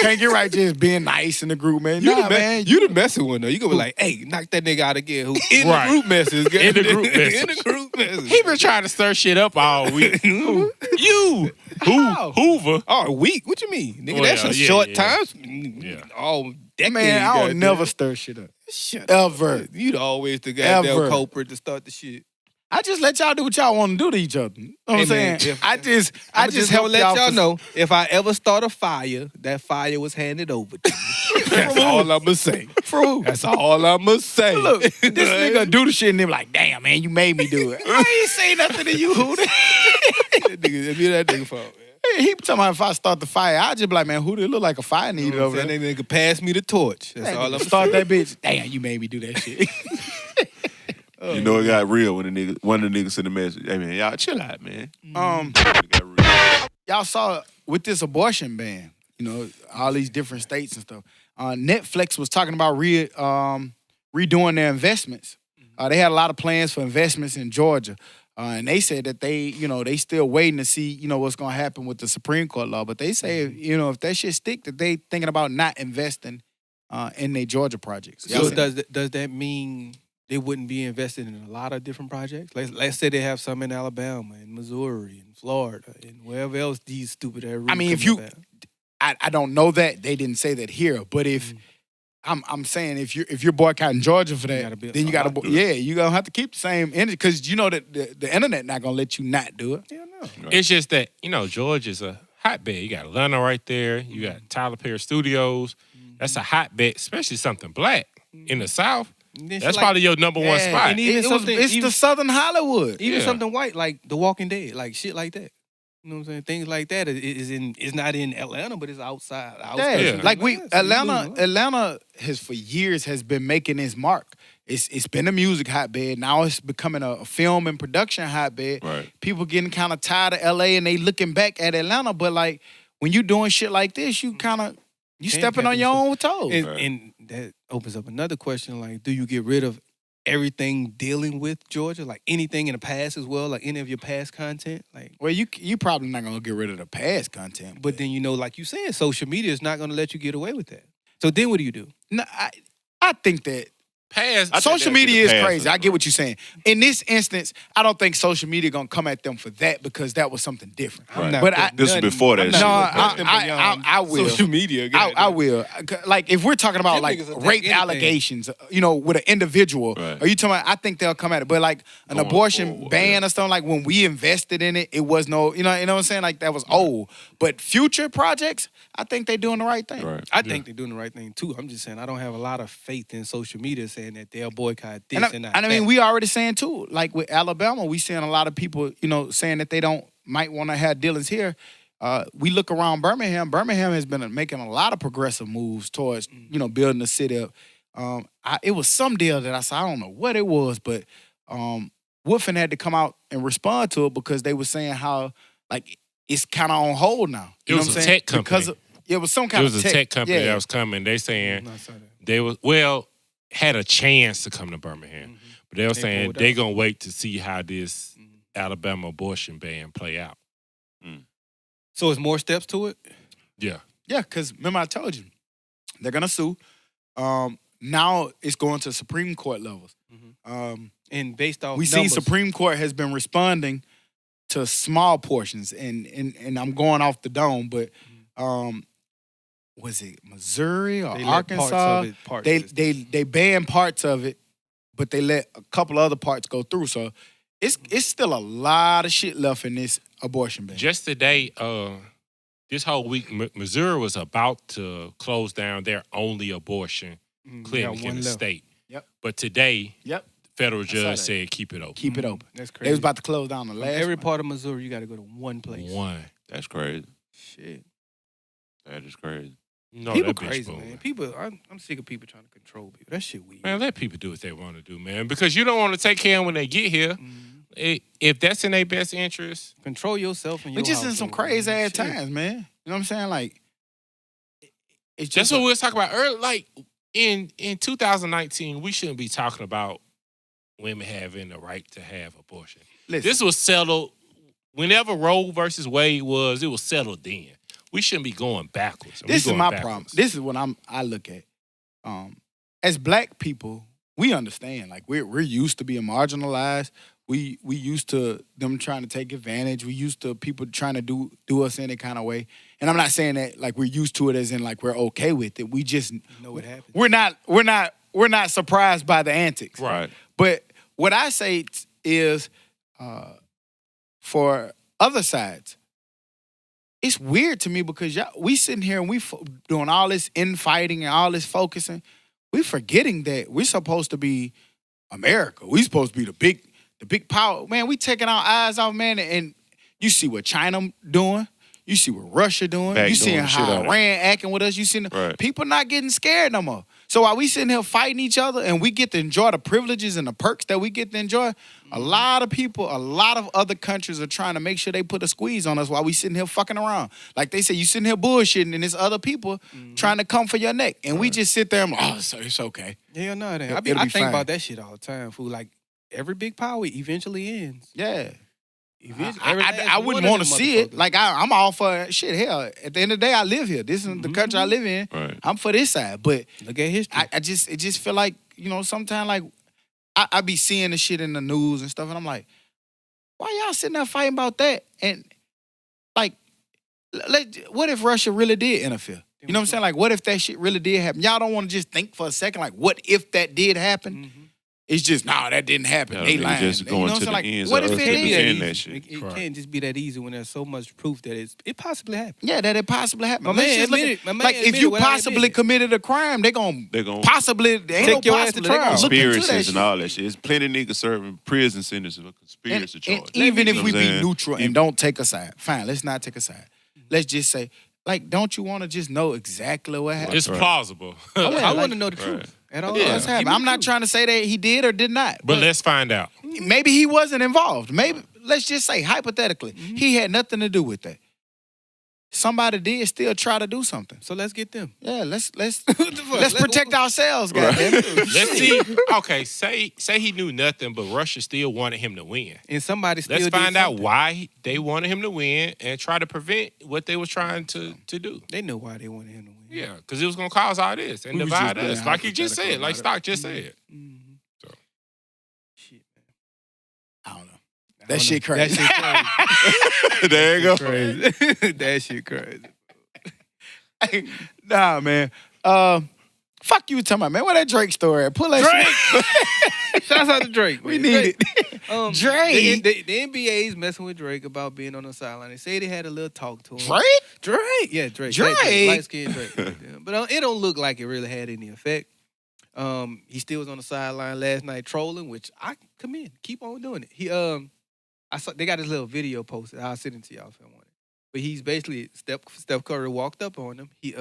Can't Get Right just being nice in the group, man. You Nah, the man. you the messy one though. You gonna be like, hey, knock that nigga out again. Who in Right. the group message? In the group message. In the group message. He been trying to stir shit up all week. You, How? Hoover. Oh, a week? What you mean, nigga? Well, that's a yeah, short yeah. time. Yeah. Oh, decade. Man, I don't goddamn. never stir shit up. Shut Ever. up. You always the goddamn Ever. culprit to start the shit. I just let y'all do what y'all want to do to each other. You know what I'm Hey, man, saying? if- I just I'm help gonna let y'all for- know if I ever start a fire, that fire was handed over to me. That's all I'ma say. For who? That's all I'ma say. Look, this nigga do the shit and they be like, damn, man, you made me do it. I ain't say nothing to you, who? that nigga fault, man. He talking about if I start the fire, I just be like, man, who did look like a fire You needed know over what I'm there? saying? That nigga pass me the torch. That's all I'm Start that bitch. Damn, you made me do that shit. You know it got real when one of the niggas sent a message. Hey man, y'all chill out, man. Mm. It got real. Y'all saw with this abortion ban, you know, all these different states and stuff. Netflix was talking about redoing their investments. They had a lot of plans for investments in Georgia. And they said that they still waiting to see, what's going to happen with the Supreme Court law. But they say, if that shit stick, that they thinking about not investing in their Georgia projects. So does that mean they wouldn't be invested in a lot of different projects? Let's say they have some in Alabama, in Missouri, in Florida, and wherever else these stupid ass. I mean, if you, I don't know that they didn't say that here, but if I'm saying if you're boycotting Georgia for that, then you got to you gonna have to keep the same energy because that the internet not gonna let you not do it. yeah, no. It's just that, Georgia's a hotbed. You got Atlanta right there. You got Tyler Perry Studios. That's a hotbed, especially something black in the South. That's probably your number one spot. And even it's the Southern Hollywood. Even something white like The Walking Dead, like shit like that. You know what I'm saying? Things like that is not in Atlanta, but it's outside. Yeah. Like Atlanta has for years has been making its mark. It's been a music hotbed. Now it's becoming a film and production hotbed. Right. People getting kind of tired of LA and they looking back at Atlanta. But like when you doing shit like this, you kind of stepping on your own toes. And that opens up another question. Like, do you get rid of everything dealing with Georgia? Like anything in the past as well? Like any of your past content? Like, well, you probably not gonna get rid of the past content. But then like you said, social media is not gonna let you get away with that. So then what do you do? No, I think that past. Social media is crazy. I get what you're saying. In this instance, I don't think social media gonna come at them for that because that was something different. Right. But this is before that. I will. Social media. I will. Like if we're talking about like rape allegations, with an individual, right. Are you talking about? I think they'll come at it. But like an abortion ban or something, like when we invested in it, it was no, you know what I'm saying? Like that was old. But future projects, I think they're doing the right thing. Right. I think they're doing the right thing too. I'm just saying I don't have a lot of faith in social media saying that they'll boycott this and that. And I mean, we already saying too, like with Alabama, we seeing a lot of people, saying that they might want to have dealings here. We look around Birmingham. Birmingham has been making a lot of progressive moves towards, building the city up. It was some deal that I saw, I don't know what it was, but Woodfin had to come out and respond to it because they were saying how, like, it's kind of on hold now. It was a tech company. Because it was some kind of tech. It was a tech company that was coming. They saying they had a chance to come to Birmingham. But they were saying they're going to wait to see how this Alabama abortion ban play out. So is more steps to it? Yeah. Yeah, because remember I told you, they're going to sue. Now it's going to Supreme Court levels. And based off we've seen Supreme Court has been responding to small portions. And I'm going off the dome, but was it Missouri or Arkansas? They banned parts of it, but they let a couple other parts go through. So it's still a lot of shit left in this abortion ban. Just today, this whole week, Missouri was about to close down their only abortion clinic in the state. Yep. But today, the federal judge said keep it open. Keep it open. That's crazy. They was about to close down the last every one. part of Missouri, you got to go to one place. That's crazy. Shit. That is crazy. No, people that crazy, moving. man. People, I'm sick of people trying to control people. That shit weird. Man, let people do what they want to do, man. Because you don't want to take care of them when they get here. If that's in their best interest, control yourself and your We're just in some crazy ass times, man. You know what I'm saying? Like, it's just that's what we was talking about earlier. Like in 2019, we shouldn't be talking about women having the right to have abortion. Listen, This was settled whenever Roe versus Wade was. It was settled then. We shouldn't be going backwards. This is my problem. This is what I look at. As black people, we understand. Like we're used to being marginalized. We used to them trying to take advantage. We used to people trying to do us any kind of way. And I'm not saying that like we're used to it as in like we're okay with it. We just know what happens. We're not surprised by the antics. Right. But what I say is for other sides, it's weird to me because we sitting here and we doing all this infighting and all this focusing. We forgetting that we're supposed to be America. We supposed to be the big power. Man, we taking our eyes off, man, and you see what China doing. You see what Russia doing. You seeing how Iran acting with us. You seeing people not getting scared no more. So while we sitting here fighting each other and we get to enjoy the privileges and the perks that we get to enjoy, a lot of people, a lot of other countries are trying to make sure they put a squeeze on us while we sitting here fucking around. Like they say, you sitting here bullshitting and there's other people trying to come for your neck. And we just sit there and like, it's okay. Hell no, it ain't. I think about that shit all the time, fool. Like every big power eventually ends. Yeah. I wouldn't want to see it. Like I'm all for shit. Hell, at the end of the day, I live here. This is the country I live in. Right. I'm for this side. But look at history. It just feel like sometimes like I be seeing the shit in the news and stuff, and I'm like, why y'all sitting there fighting about that? And like, what if Russia really did interfere? You know what I'm saying? Like, what if that shit really did happen? Y'all don't want to just think for a second, like, what if that did happen? It's just, that didn't happen. Yeah, They they lying. just going to the ends what of if earth it and is? defend that shit. It can't just be that easy when there's so much proof that it possibly happened. Yeah, that it possibly happened. My man admitted if you without possibly admitting it. committed a crime, they gonna possibly take your ass to trial. Conspiracies and all that shit. It's plenty of niggas serving prison sentences for conspiracy charges. Even if You know we what I'm be saying? neutral and don't take a side, fine, let's not take a side. Let's just say, don't you want to just know exactly what happened? It's plausible. I want to know the truth. At all. What's happened? I'm not trying to say that he did or did not. But let's find out. Maybe he wasn't involved. Maybe, let's just say, hypothetically, he had nothing to do with that. Somebody did still try to do something. So let's get them. Yeah, let's protect ourselves, goddamn. Let's see. Okay, say he knew nothing, but Russia still wanted him to win. And somebody still Let's did find out something. why they wanted him to win and try to prevent what they was trying to do. They knew why they wanted him to win. Yeah, because it was going to cause all this and We was divide just being us. Like you just hypothetical said, like about Stock just said. Mm-hmm. So. Shit, man. I don't know. That shit crazy. That shit crazy. There you go. Crazy. That shit crazy. Nah, man. Fuck you talking about, man. Where that Drake story at? Pull that shit. Shouts out to Drake. We man. need Drake. it. Drake. The NBA's messing with Drake about being on the sideline. They say they had a little talk to him. Drake? Yeah, Drake. Drake? Light-skinned Drake. Yeah. But it don't look like it really had any effect. He still was on the sideline last night trolling, which I commend. Keep on doing it. They got this little video posted. I'll send it to y'all if I want it. But he's basically Steph Curry walked up on him. He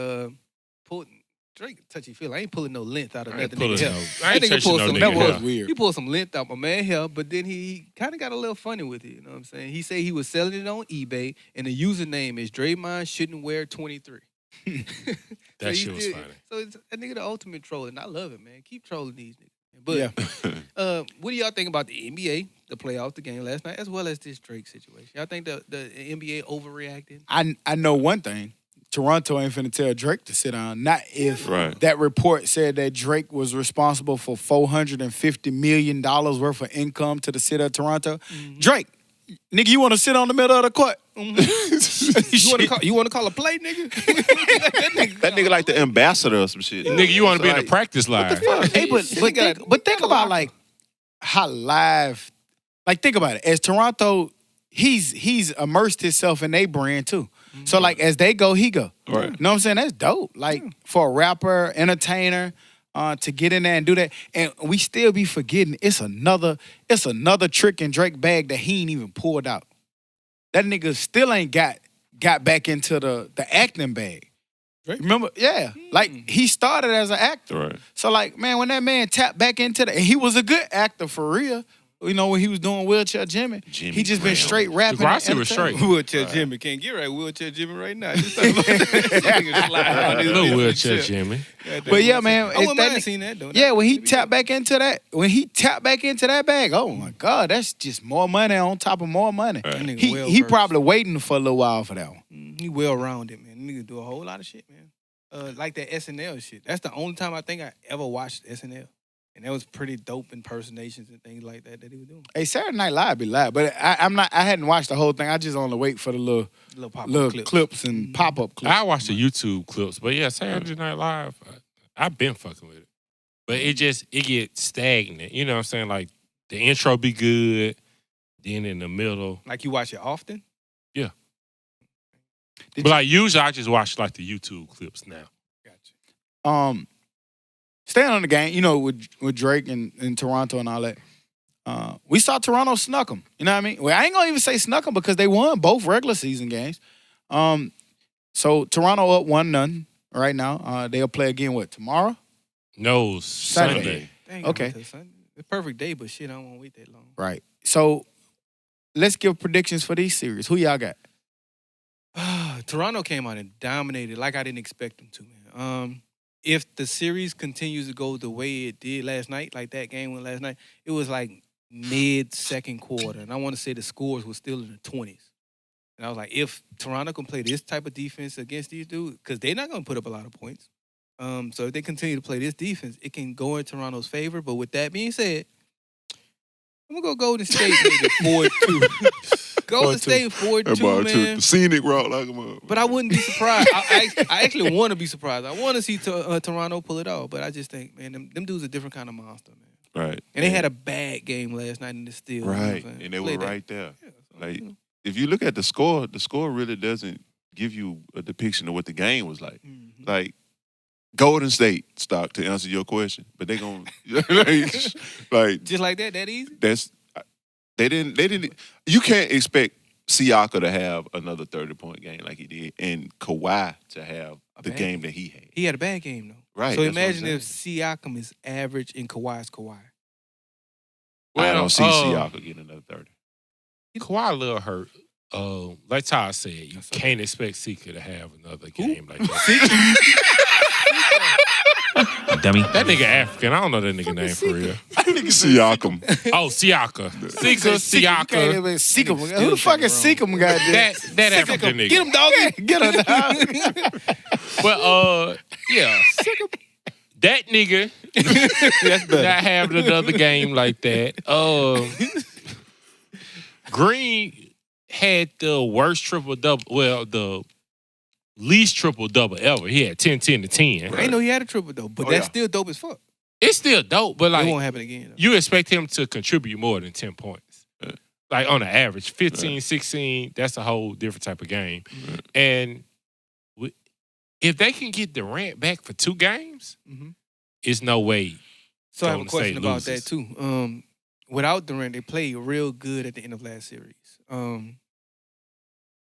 pulled Drake touchy feel. I ain't pulling no length out of nothing. I ain't That nigga touching pulled no some. nigga That was hair. weird. He pulled some length out my man hair, but then he kind of got a little funny with it. You know what I'm saying? He said he was selling it on eBay, and the username is Draymond Shouldn't Wear 23. That shit was funny. So it's that nigga the ultimate troll, and I love it, man. Keep trolling these niggas. But what do y'all think about the NBA, the playoffs, the game last night, as well as this Drake situation? Y'all think the NBA overreacted? I know one thing. Toronto ain't finna tell Drake to sit down. Not if Right. that report said that Drake was responsible for $450 million worth of income to the city of Toronto. Mm-hmm. Drake, nigga, you want to sit on the middle of the court? You want to call a play, nigga? That nigga like the ambassador or some shit. Nigga, you want to be in the Like, practice line. Hey, but think about like how live. Like think about it. As Toronto, he's immersed himself in their brand too. So like as they go, he go. Right. You know what I'm saying? That's dope. Like for a rapper, entertainer, to get in there and do that, and we still be forgetting it's another trick in Drake bag that he ain't even pulled out. That nigga still ain't got back into the acting bag. Drake? Remember? Yeah. Like he started as an actor. Right. So like, man, when that man tapped back into that, and he was a good actor for real. You know, when he was doing Wheelchair Jimmy, he just been straight rapping. Rossi and was entertaining. straight. Wheelchair Jimmy can't get right. Wheelchair Jimmy right now. Just slide Little wheelchair Jimmy. But yeah, man, I it's wouldn't that mind seeing that though. Yeah, when he tapped back into that bag, oh my God, that's just more money on top of more money. That nigga He well-versed. probably waiting for a little while for that one. He well rounded, man. Nigga do a whole lot of shit, man. Like that SNL shit. That's the only time I think I ever watched SNL. And that was pretty dope impersonations and things like that he was doing. Hey, Saturday Night Live be live, but I hadn't watched the whole thing. I just only wait for the little Little clips and pop-up clips. I watched the YouTube clips, but yeah, Saturday Night Live, I've been fucking with it. But it gets stagnant. You know what I'm saying? Like, the intro be good, then in the middle. Like you watch it often? Yeah. But like, usually I just watch like the YouTube clips now. Gotcha. Staying on the game, you know, with Drake and Toronto and all that, we saw Toronto snuck them. You know what I mean? Well, I ain't gonna even say snuck them because they won both regular season games. So Toronto up 1-0 right now. They'll play again, tomorrow? No, Saturday. Sunday. Dang, Okay. It's a perfect day, but shit, I don't want to wait that long. Right. So let's give predictions for these series. Who y'all got? Toronto came out and dominated like I didn't expect them to, man. If the series continues to go the way it did last night, like that game went last night, it was like mid-second quarter. And I want to say the scores were still in the 20s. And I was like, if Toronto can play this type of defense against these dudes, because they're not going to put up a lot of points. So if they continue to play this defense, it can go in Toronto's favor. But with that being said, I'm going to go Golden State maybe 4-2. Golden State 4-2, man. The scenic route like a mother. But I wouldn't be surprised. I actually want to be surprised. I want to see Toronto pull it off. But I just think, man, them dudes are a different kind of monster, man. Right. And they had a bad game last night in the Steel. Right. And they were right there. Like, if you look at the score really doesn't give you a depiction of what the game was like. Mm-hmm. Like, Golden State stock to answer your question, but they gonna like just like that easy. They didn't. You can't expect Siaka to have another 30-point game like he did, and Kawhi to have the game that he had. He had a bad game though. Right. So imagine if Siakam is average and Kawhi's Kawhi. Well, I don't see Siaka getting another 30. Kawhi a little hurt. Like Todd said, you can't expect Seeker to have another game like that. Dummy. That nigga African. I don't know that nigga name for real. Siakam. Oh, Siaka. Siaka. Who the fuck is Seekum, goddamn? That African nigga. Get him, doggy. Get him, dog. Well, yeah. That nigga not having another game like that. Green had the worst triple-double. Well, the least triple-double ever. He had 10, 10 to 10. I ain't know he had a triple though, but that's still dope as fuck. It's still dope, but like it won't happen again. Though. You expect him to contribute more than 10 points. Like on the average, 15, 16, that's a whole different type of game. And if they can get Durant back for 2 games, it's no way. So I have a question about that too. Without Durant, they played real good at the end of last series.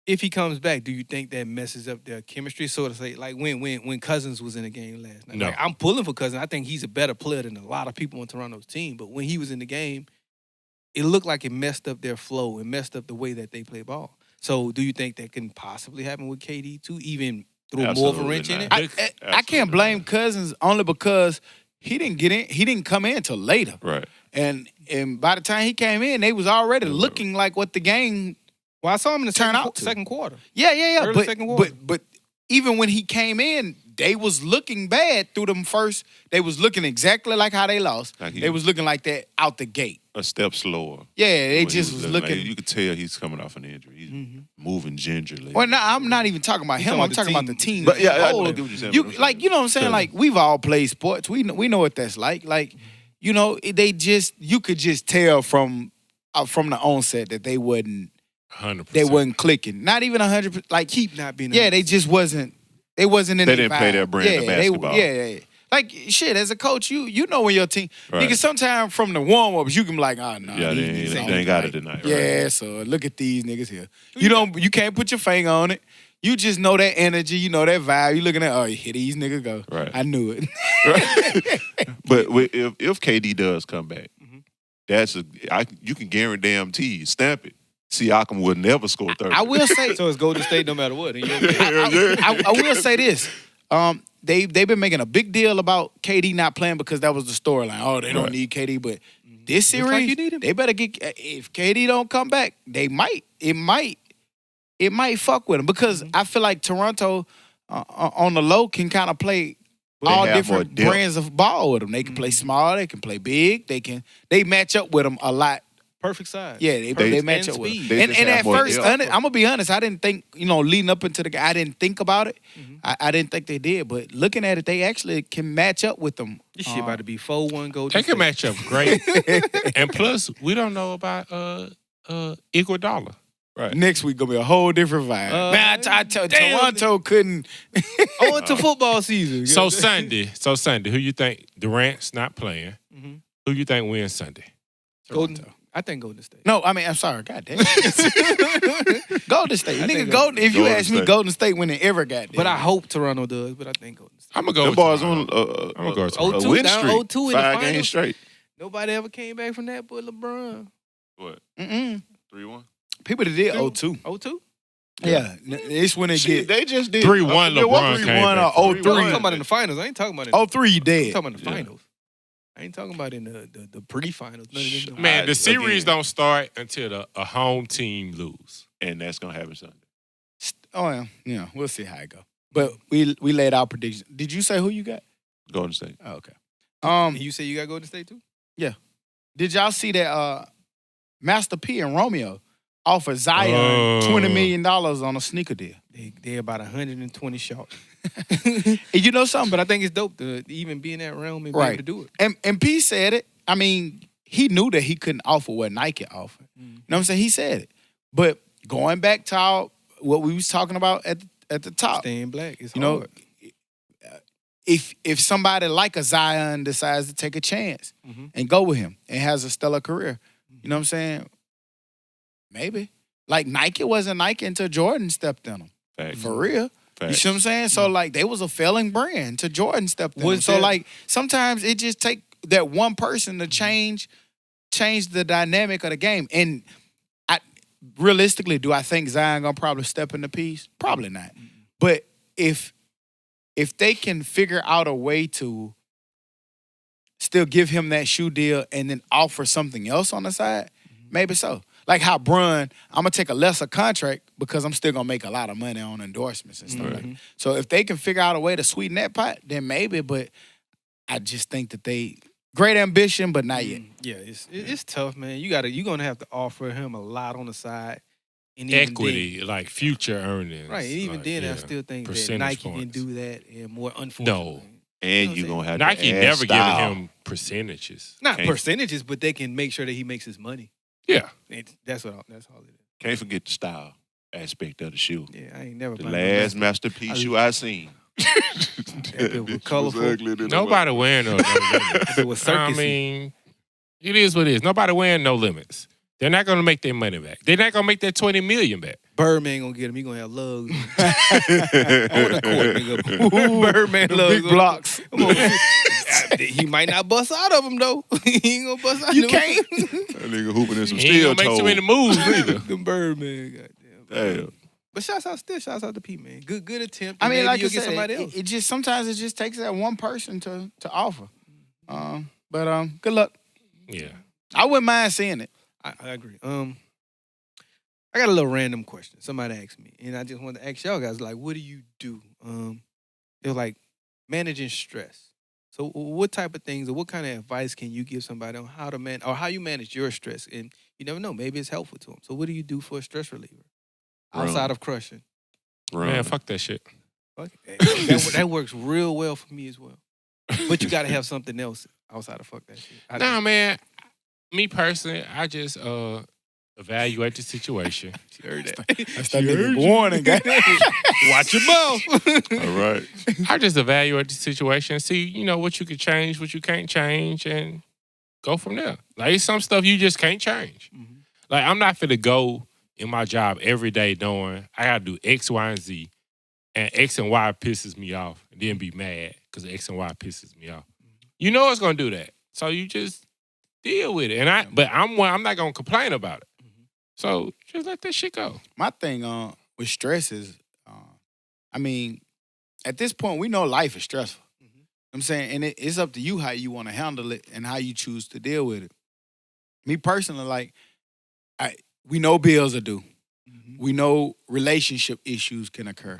If he comes back, do you think that messes up their chemistry? So to say, like when Cousins was in the game last night. No. Like, I'm pulling for Cousins. I think he's a better player than a lot of people on Toronto's team. But when he was in the game, it looked like it messed up their flow and messed up the way that they play ball. So do you think that can possibly happen with KD too, even throw more of a wrench in it? I can't blame Cousins only because he didn't get in. He didn't come in till later. Right. And by the time he came in, they was already looking like what the game. Well, I saw him in the second quarter. Yeah. Early second quarter. But even when he came in, they was looking bad through them first. They was looking exactly like how they lost. They was looking like that out the gate. A step slower. Yeah, they just was looking. Like, you could tell he's coming off an injury. He's moving gingerly. Well, no, I'm not even talking about him. I'm talking about the team. But yeah, I get what you're saying. You know what I'm saying? Like, we've all played sports. We know what that's like. Like, you know, you could just tell from the onset that they wasn't 100%. They wasn't clicking. Not even 100%. Like, Keep not being. they just wasn't. They wasn't in. They didn't play their brand of basketball. Yeah. Like, shit, as a coach, you know when your team. Right. Nigga, sometimes from the warm-ups, you can be like, oh, no. Yeah, they ain't got it tonight. Right? Yeah, so look at these niggas here. You can't put your finger on it. You just know that energy. You know that vibe. You looking at, here these niggas go. Right. I knew it. But if KD does come back, you can guarantee, stamp it. Siakam will never score 30. I will say. So it's Golden State no matter what. I will say this. They've been making a big deal about KD not playing because that was the storyline. Oh, they don't need KD, but this series, like you need him. they better get. If KD don't come back, they might. It might fuck with him because I feel like Toronto on the low can kind of play all different brands of ball with them. They can play small, they can play big, they match up with them a lot. Perfect size. Yeah, they match up with them. And at first, I'm gonna be honest, I didn't think, leading up into the game, I didn't think about it. I didn't think they did, but looking at it, they actually can match up with them. This shit about to be 4-1 Golden They State. can match up great. And plus, we don't know about Iguodala. Right. Next week gonna be a whole different vibe. Man, I tell Toronto couldn't. On to football season. So Sunday, who you think Durant's not playing? Who you think wins Sunday? I think Golden State. No, I mean, I'm sorry. God damn. Golden State. Nigga, Golden if you ask me, Golden State winning ever got But I hope Toronto does, but I think Golden State. I'm going to go The with boys Toronto. on go with a Toronto. win 0-2 down, streak. 0-2 in the 5 finals. games straight. Nobody ever came back from that but LeBron. What? 3-1. People that did 0-2. 0-2? Yeah. It's when they Shit, get they just did 3-1 LeBron 3-1 came back. or I'm 0-3. talking about in the finals. I ain't talking about in 0-3 I'm dead. talking about in the finals. I ain't talking about in the pre-finals. None of them. Man, the series don't start until a home team lose. and that's gonna happen Sunday. Oh yeah, we'll see how it go. But we laid out predictions. Did you say who you got? Golden State. Oh, okay. You say you got Golden State too? Did y'all see that Master P and Romeo offered Zion $20 million on a sneaker deal? They're about 120 short. And you know something? But I think it's dope to even be in that realm and be able to do it. And P said it. I mean, he knew that he couldn't offer what Nike offered. You know what I'm saying? He said it. But going back to what we was talking about at the top, Staying black is you hard. know, if somebody like a Zion decides to take a chance and go with him and has a stellar career, you know what I'm saying? Maybe. Like Nike wasn't Nike until Jordan stepped in them. Facts. For real. You see what I'm saying? So like they was a failing brand until Jordan stepped in them. So like sometimes it just take that one person to change the dynamic of the game. And realistically, do I think Zion gonna probably step in the piece? Probably not. But if they can figure out a way to still give him that shoe deal and then offer something else on the side, maybe so. Like how Brun, I'm gonna take a lesser contract because I'm still gonna make a lot of money on endorsements and stuff like that. So if they can figure out a way to sweeten that pot, then maybe. But I just think that they great ambition, but not yet. Yeah, it's tough, man. You're gonna have to offer him a lot on the side. And Equity, like future earnings. Right, and even like, then, I still think that percentage Nike points. can do that and more unfortunately. No. And you're going to have Nike to add never giving style. him percentages. Not Can't- percentages, but they can make sure that he makes his money. Yeah. That's all it is. Can't forget the style aspect of the shoe. Yeah, I ain't never The buying last masterpiece shoe I seen. bit was colorful. Nobody wearing no limits. It was I circusy. mean, it is what it is. Nobody wearing no limits. They're not going to make their money back. They're not going to make that $20 million back. Birdman gonna get him. He gonna have lugs on the court, nigga. Birdman lugs, Big blocks. Come on. He might not bust out of them though. He ain't gonna bust out. You of them. can't. That nigga hooping in some He ain't steel going to make too toes. many moves either. Them Birdman, goddamn. Damn. But shouts out to Pete, man. Good attempt. I mean, Maybe like you'll I get said, somebody else. it just sometimes it just takes that one person to offer. But good luck. Yeah. I wouldn't mind seeing it. I agree. I got a little random question. Somebody asked me, and I just wanted to ask y'all guys, like, what do you do? It was like managing stress. So, what type of things or what kind of advice can you give somebody on how to how you manage your stress? And you never know, maybe it's helpful to them. So, what do you do for a stress reliever outside of crushing? Man, fuck that shit. Fuck it. That works real well for me as well. But you got to have something else outside of fuck that shit. Nah, man. Me personally, I just evaluate the situation. She heard that. That's that nigga warning, guy. Watch your mouth. All right. I just evaluate the situation, see, what you can change, what you can't change, and go from there. Like, it's some stuff you just can't change. Like, I'm not finna go in my job every day knowing I gotta do X, Y, and Z, and X and Y pisses me off, and then be mad because X and Y pisses me off. You know it's gonna do that. So you just deal with it. But I'm not gonna complain about it. So just let that shit go. My thing with stress is, I mean, at this point, we know life is stressful. I'm saying, and it's up to you how you want to handle it and how you choose to deal with it. Me personally, like, we know bills are due. We know relationship issues can occur.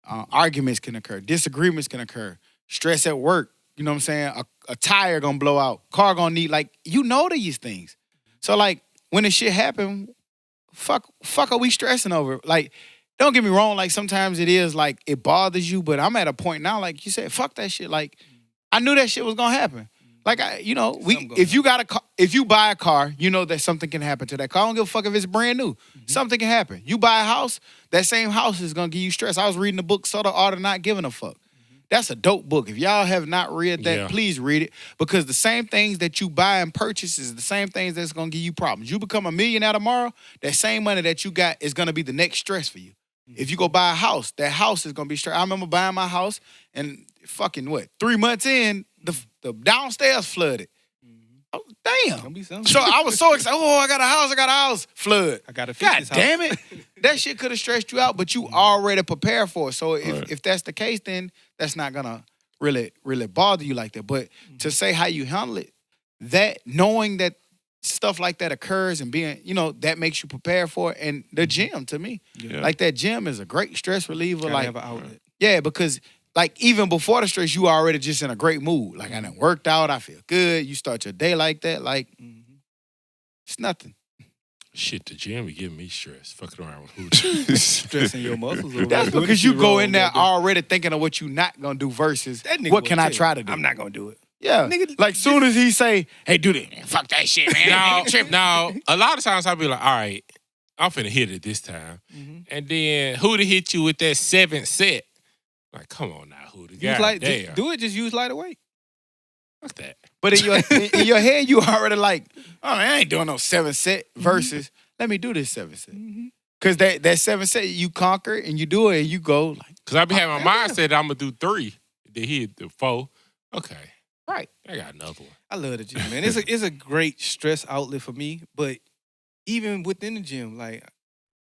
Arguments can occur. Disagreements can occur. Stress at work. You know what I'm saying? A tire gonna blow out. Car gonna need, like, you know these things. So, like, when the shit happen, fuck are we stressing over? Like, don't get me wrong, like, sometimes it is, like, it bothers you, but I'm at a point now, like you said, fuck that shit. Like, I knew that shit was gonna happen. Like, if you buy a car, you know that something can happen to that car. I don't give a fuck if it's brand new. Something can happen. You buy a house, that same house is gonna give you stress. I was reading the book, Subtle Art of Not Giving a Fuck. That's a dope book. If y'all have not read that, please read it. Because the same things that you buy and purchase is the same things that's going to give you problems. You become a millionaire tomorrow, that same money that you got is going to be the next stress for you. If you go buy a house, that house is going to be stress. I remember buying my house and fucking 3 months in, the downstairs flooded. Oh, damn. Gonna be something. So I was so excited. Oh, I got a house. Flood. I gotta fix God this house. damn it. That shit could have stressed you out, but you already prepared for it. So if that's the case, then that's not gonna really bother you like that. But to say how you handle it, that knowing that stuff like that occurs and being, that makes you prepare for it. And the gym, to me, like that gym is a great stress reliever. Gotta Like, have an outlet. yeah, because like even before the stress, you already just in a great mood. Like I done worked out, I feel good. You start your day like that, like it's nothing. Shit, the gym be giving me stress. Fucking around with food. Stressing your muscles. over That's doing because shit you go wrong, in there goddamn. already thinking of what you not gonna do versus That nigga what will can I tell try you, to do. I'm not gonna do it. Yeah. Nigga, like soon as he say, hey, do that, man. Fuck that shit, man. Now, a lot of times I'll be like, all right, I'm finna hit it this time. Mm-hmm. And then Hootie hit you with that 7th set. Like, come on now, Hootie. Use God light, damn. do it, just use lighter weight. Fuck that. But in your head, you already like, oh, man, I ain't doing no 7 set versus, let me do this 7 set. Mm-hmm. Because that 7 set, you conquer and you do it and you go like. Because I be having my mindset that I'm going to do 3. Then he hit the 4. Okay. Right. I got another one. I love the gym, man. It's a great stress outlet for me. But even within the gym, like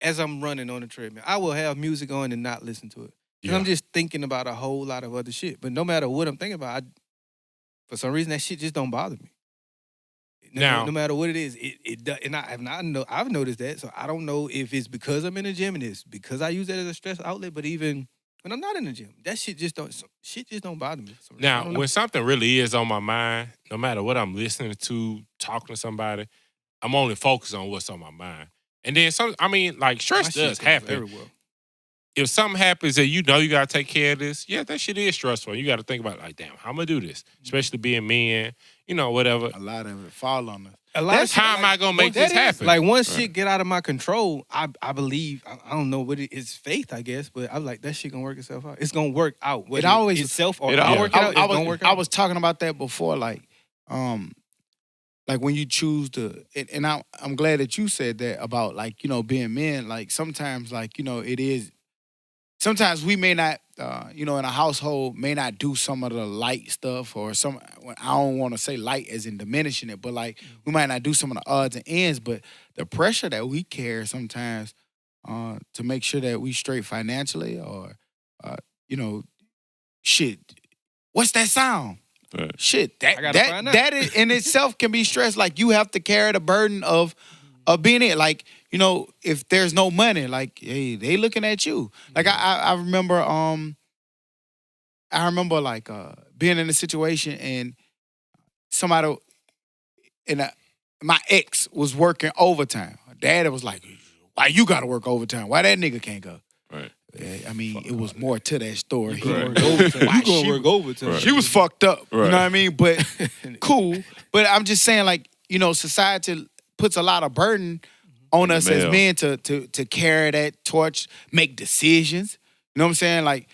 as I'm running on the treadmill, I will have music on and not listen to it. Because I'm just thinking about a whole lot of other shit. But no matter what I'm thinking about, for some reason that shit just don't bother me. Now, no matter what it is, it does. And I've noticed that. So I don't know if it's because I'm in the gym and it's because I use that as a stress outlet. But even when I'm not in the gym, that shit just don't bother me. Now, when something really is on my mind, no matter what I'm listening to, talking to somebody, I'm only focused on what's on my mind. And then stress does happen. Everywhere. If something happens that you know you gotta take care of this, yeah, that shit is stressful. You gotta think about like, damn, how I'm gonna do this? Especially being men, whatever. A lot of it fall on us. That's how am I gonna make this happen? Like once shit get out of my control, I believe, I don't know what it is, faith, I guess, but I'm like, that shit gonna work itself out. It's gonna work out. It always itself or it it always work out. It's gonna work out. I was talking about that before, like when you choose to, and I'm glad that you said that about like, being men, like sometimes like, it is, sometimes we may not, in a household may not do some of the light stuff or I don't want to say light as in diminishing it, but like we might not do some of the odds and ends, but the pressure that we carry sometimes to make sure that we straight financially or, shit, what's that sound? Right. Shit, find out. that in itself can be stress. Like you have to carry the burden of being it. Like, if there's no money, like, hey, they looking at you. Like I remember like being in a situation and somebody my ex was working overtime. Dad was like, why you gotta work overtime? Why that nigga can't go? Right. I mean, it was more to that story. He Right. worked overtime. You gonna work overtime. Right. She was fucked up. You Right. know what I mean? But cool. But I'm just saying, like, society puts a lot of burden on us as men to carry that torch, make decisions. You know what I'm saying? Like,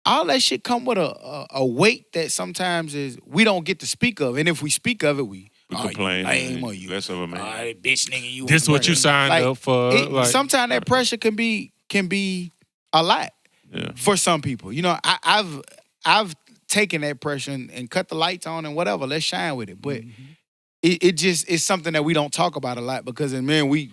all that shit come with a weight that sometimes is we don't get to speak of. And if we speak of it, we complain. Lame or you. Less of a man. Bitch nigga, you. This what you signed Like, up for. Sometimes that pressure can be a lot Yeah. for some people. I've taken that pressure and cut the lights on and whatever. Let's shine with it. But it just is something that we don't talk about a lot because as men we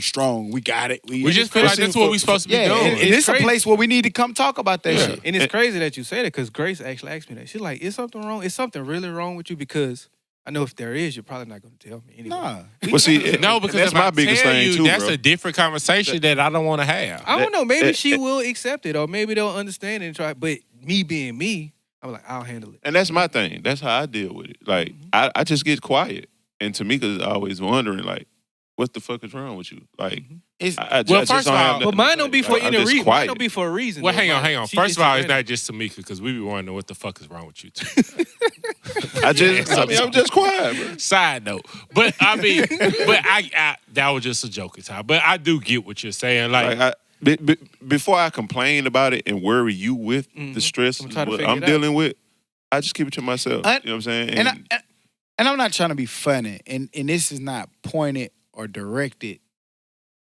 strong. We got it. we just feel like that's what we're supposed to be doing. And it's a place where we need to come talk about that shit. And it's crazy that you say that because Grace actually asked me that. She's like, is something wrong? Is something really wrong with you? Because I know if there is, you're probably not going to tell me anyway. Nah. Well, see, No, because that's if my I biggest tell thing you, too, that's bro. a different conversation that I don't want to have. I don't know. Maybe she will accept it or maybe they'll understand it and try. But me being me, I'm like, I'll handle it. And that's my thing. That's how I deal with it. Like, I just get quiet. And Tamika's always wondering, like, what the fuck is wrong with you? Like, I Well, just first don't of have all- nothing But mine to don't say. be for Like, I'm any just reason. quiet. Mine don't be for a reason. Well, though. hang Like, on. she First just of all, it's ready. not just Tamika because we be wondering what the fuck is wrong with you too. I'm just quiet, bro. Side note, but I mean, I that was just a joke, Ty. But I do get what you're saying. Like, Before I complain about it and worry you with the stress I'm trying to what figure I'm it out. dealing with, I just keep it to myself. And- You know what I'm saying? And I'm not trying to be funny, and this is not pointed or directed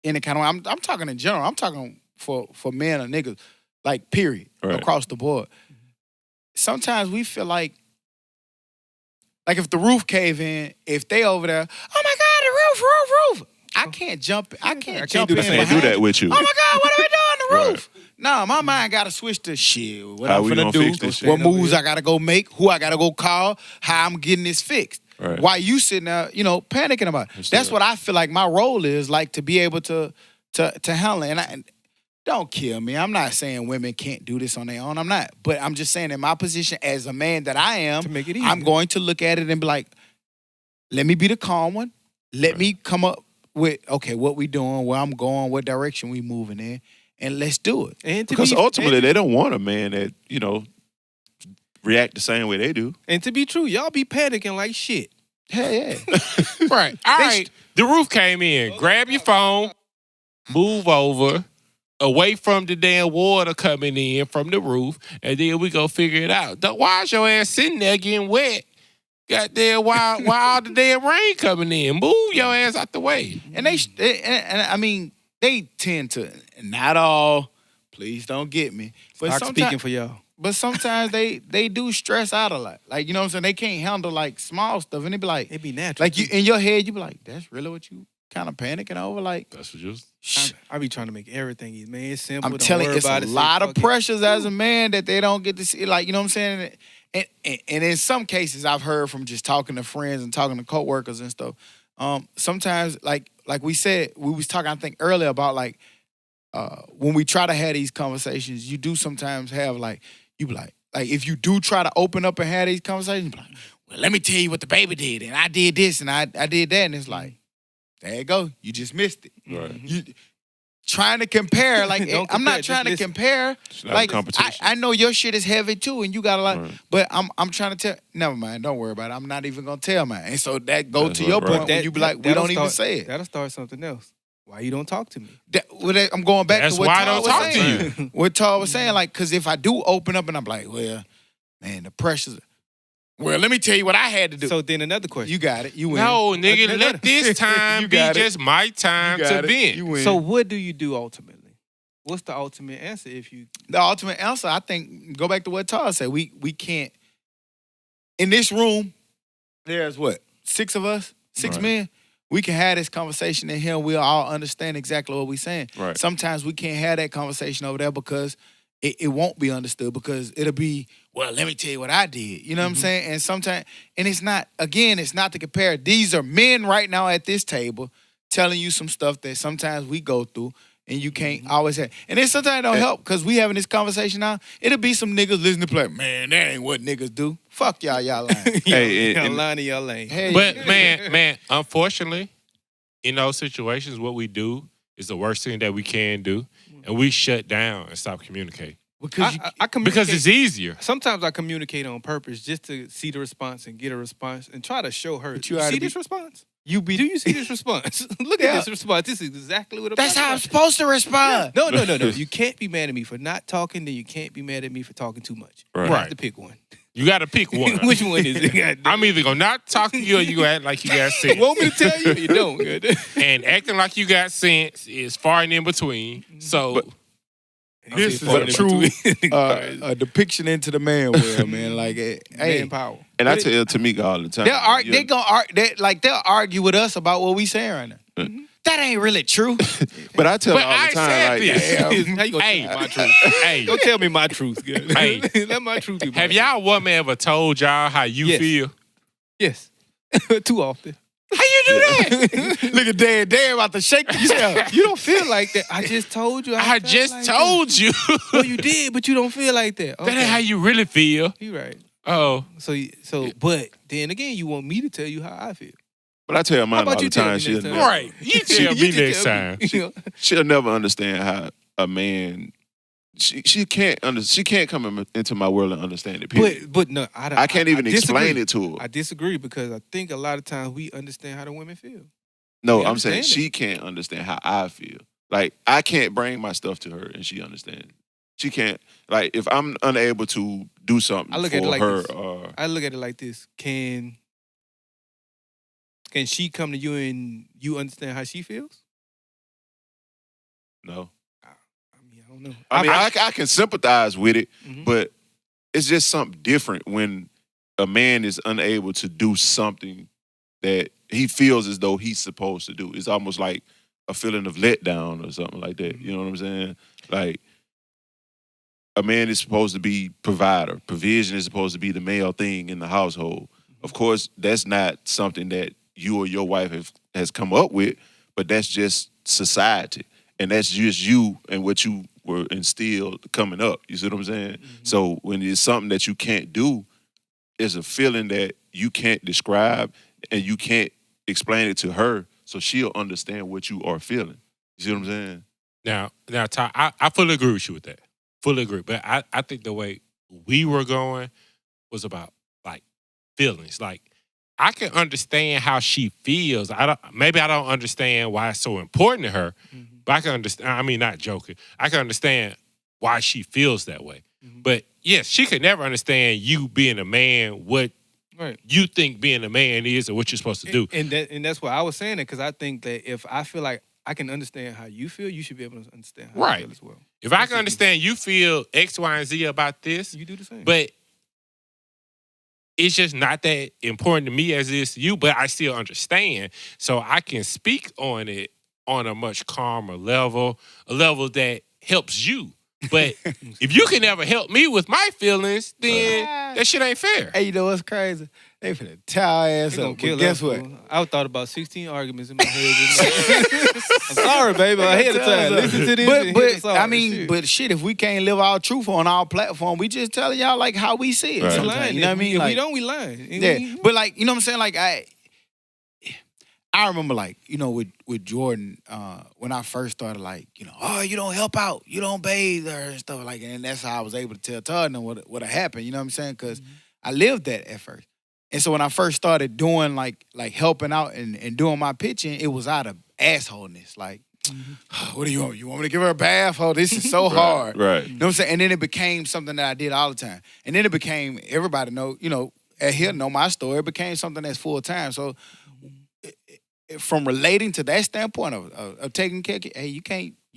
in a kind of way. I'm talking in general. I'm talking for men or niggas, like period, Right. across the board. Sometimes we feel like if the roof cave in, if they over there, oh my God, the roof. I can't jump. I can't jump do in the same. Can't do behind that you. with you. Oh my God, what are we doing? The Right. roof. No, my mind got to switch to shit. What How I'm we finna gonna do? fix this shit? What moves I got to go make? Who I got to go call? How I'm getting this fixed? Right. Why you sitting there, panicking about it? That's what I feel like my role is, like to be able to handle it. And don't kill me. I'm not saying women can't do this on their own. I'm not. But I'm just saying in my position as a man that I am, To make it easy. I'm going to look at it and be like, let me be the calm one. Let me come up with, okay, what we doing, where I'm going, what direction we moving in, and let's do it. And to Because be- ultimately, they don't want a man that, react the same way they do. And to be true, y'all be panicking like shit. Hell yeah. Right. All right. The roof came in. Grab your phone, move over, away from the damn water coming in from the roof, and then we go figure it out. Why is your ass sitting there getting wet? Goddamn, why all the damn rain coming in? Move your ass out the way. And I mean, they tend to, not all, please don't get me. But Stop speaking for y'all. But sometimes they do stress out a lot. Like, you know what I'm saying? They can't handle like small stuff. And they be like, It be natural. like you in your head, you be like, that's really what you kind of panicking over? Like, That's what you I be trying to make everything easy, man. It's simple. I'm Don't telling you, worry it's about a it. Say, lot of fuck it. pressures as a man that they don't get to see. Like, you know what I'm saying? And in some cases, I've heard from just talking to friends and talking to coworkers and stuff. Sometimes, like we said, we was talking, I think, earlier about like when we try to have these conversations, you do sometimes have like, you be like if you do try to open up and have these conversations, you be like, well, let me tell you what the baby did, and I did this, and I did that, and it's like, there you go, you just missed it. Right. You trying to compare, like Don't I'm not compare, trying to just listen. compare. It's not a Like competition. I know your shit is heavy too, and you got a lot. Right. But I'm trying to tell. Never mind. Don't worry about it. I'm not even gonna tell mine. And so that go That's to your right. point when you be like, we that'll don't even start- say it. That'll start something else. Why you don't talk to me? I'm going back That's to what why I Todd don't was talk to saying. you. What Todd was saying, like, because if I do open up and I'm like, well, man, the pressures. Well, let me tell you what I had to do. So then another question. You got it. You win. No, nigga, No. let this time You be got it. just my time You to got it. vent. You win. So what do you do ultimately? What's the ultimate answer if you? The ultimate answer, I think, go back to what Todd said. We can't. In this room, there's what, 6 of us, 6 Right. men. We can have this conversation in here. We'll all understand exactly what we're saying. Right. Sometimes we can't have that conversation over there because it won't be understood, because it'll be, well, let me tell you what I did. You know what I'm saying? And sometimes, and it's not to compare. These are men right now at this table telling you some stuff that sometimes we go through. And you can't always have. And then sometimes it don't help, because we having this conversation now. It'll be some niggas listening to play, man, that ain't what niggas do. Fuck y'all lying. Hey, y'all and- lying to y'all lane. Hey, But man, unfortunately, in those situations, what we do is the worst thing that we can do, and we shut down and stop communicating because I communicate. because it's easier. Sometimes I communicate on purpose just to see the response and get a response and try to show her. But you You oughta see be- this response? you be. Do you see this response? Look Yeah. at this response. This is exactly what I'm That's talking how I'm about. supposed to respond. No. You can't be mad at me for not talking, then you can't be mad at me for talking too much. Right. You have Right. to pick one. You got to pick one. Which one is it? God damn. I'm either gonna not talk to you or you gonna act like you got sense. Want me to tell you? You don't. Good. And acting like you got sense is far and in between. So this is But a true true a depiction into the man world, man. Like, hey, manpower. And I tell Tamika all the time. they'll argue with us about what we saying right now. That ain't really true. But I tell But her all I the time, said like, this. How you gonna Hey. tell me my truth? hey, Don't tell me my truth. Good. Hey. Let my truth be my have truth. y'all woman ever told y'all how you Yes. feel? Yes. Too often. How you do that? Look at Dad about to shake himself. You don't feel like that. I just told you. I felt just like told you. That. Well, you did, but you don't feel like that. That ain't how you really feel. You right. Oh, But then again, you want me to tell you how I feel. but I tell How mine all about the you tell time. me She'll next time? never, right. You tell me You next tell time. me, you know. she'll never understand how a man. She can't she can't come into my world and understand it. Period. But no, I can't even explain disagree. it to her. I disagree because I think a lot of times we understand how the women feel. No, we I'm saying understand she can't understand how I feel. Like, I can't bring my stuff to her and she understands. She can't. Like, if I'm unable to do something I look for at it like her, this. I look at it like this: Can she come to you and you understand how she feels? no. I mean, I don't know. I mean, I can sympathize with it, Mhm. but it's just something different when a man is unable to do something that he feels as though he's supposed to do. It's almost like a feeling of letdown or something like that. You know what I'm saying? Like, a man is supposed to be provider. Provision is supposed to be the male thing in the household. Of course, that's not something that you or your wife has come up with, but that's just society. And that's just you and what you were instilled coming up. You see what I'm saying? So when it's something that you can't do, it's a feeling that you can't describe and you can't explain it to her so she'll understand what you are feeling. You see what I'm saying? Now, Ty, I fully agree with you with that. Fully agree. But I think the way we were going, was about like feelings. Like I can understand how she feels. Maybe I don't understand why it's so important to her, but I can understand. I mean, not joking. I can understand why she feels that way. But yes, she could never understand you being a man, what you think being a man is, or what you're supposed to do. And that's why I was saying it, because I think that if I feel like I can understand how you feel, you should be able to understand how I feel as well. If I can understand you feel X, Y, and Z about this, you do the same. But it's just not that important to me as it is to you, but I still understand. So I can speak on it on a much calmer level, a level that helps you. But if you can never help me with my feelings, then that shit ain't fair. Hey, you know what's crazy? They finna tear our ass up. But guess what? I thought about 16 arguments in my head. I'm sorry, baby. Ahead of time. Listen to this. But I mean, but shit, if we can't live our truth on our platform, we just telling y'all like how we see it. Right. Lying. You know what I mean? If like, we don't, we lying. Yeah. But like, you know what I'm saying? Like I remember like, you know, with Jordan, when I first started, like, you know, oh, you don't help out, you don't bathe her and stuff like that. And that's how I was able to tell Todd what had happened, you know what I'm saying? Because I lived that at first. And so when I first started doing like helping out and doing my pitching, it was out of assholeness. Like, what do you want? You want me to give her a bath? Oh, this is so hard. Right. You know what I'm saying? And then it became something that I did all the time. And then it became, everybody know, you know, here know my story. It became something that's full time. So from relating to that standpoint of taking care, hey, you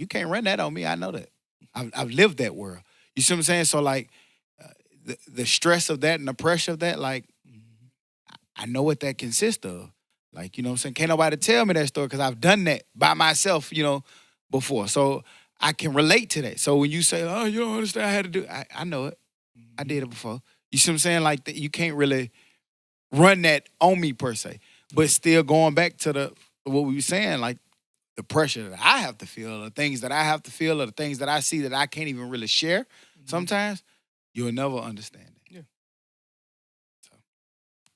can't run that on me. I know that. I've lived that world. You see what I'm saying? So like the stress of that and the pressure of that, like I know what that consists of. Like, you know what I'm saying? Can't nobody tell me that story because I've done that by myself, you know, before. So I can relate to that. So when you say, oh, you don't understand, I had to do it. I know it. I did it before. You see what I'm saying? Like you can't really run that on me per se. But still going back to what we were saying, like the pressure that I have to feel, the things that I have to feel, or the things that I see that I can't even really share sometimes, you'll never understand that. Yeah. So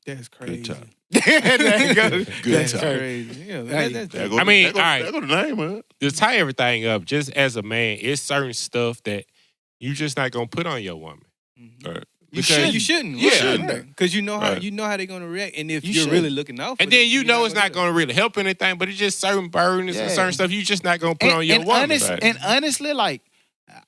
that's crazy. Good time. That's crazy. Yeah, I mean, all right. That go the name, man. To tie everything up, just as a man, it's certain stuff that you just not gonna put on your woman. All right. You shouldn't. Yeah. Because you know how Right. you know how they're gonna react, and if You you're should. really looking out for And then them, you you're know it's not do gonna really help anything, but it's just certain burdens and certain stuff you just not gonna put on your woman. And honestly, like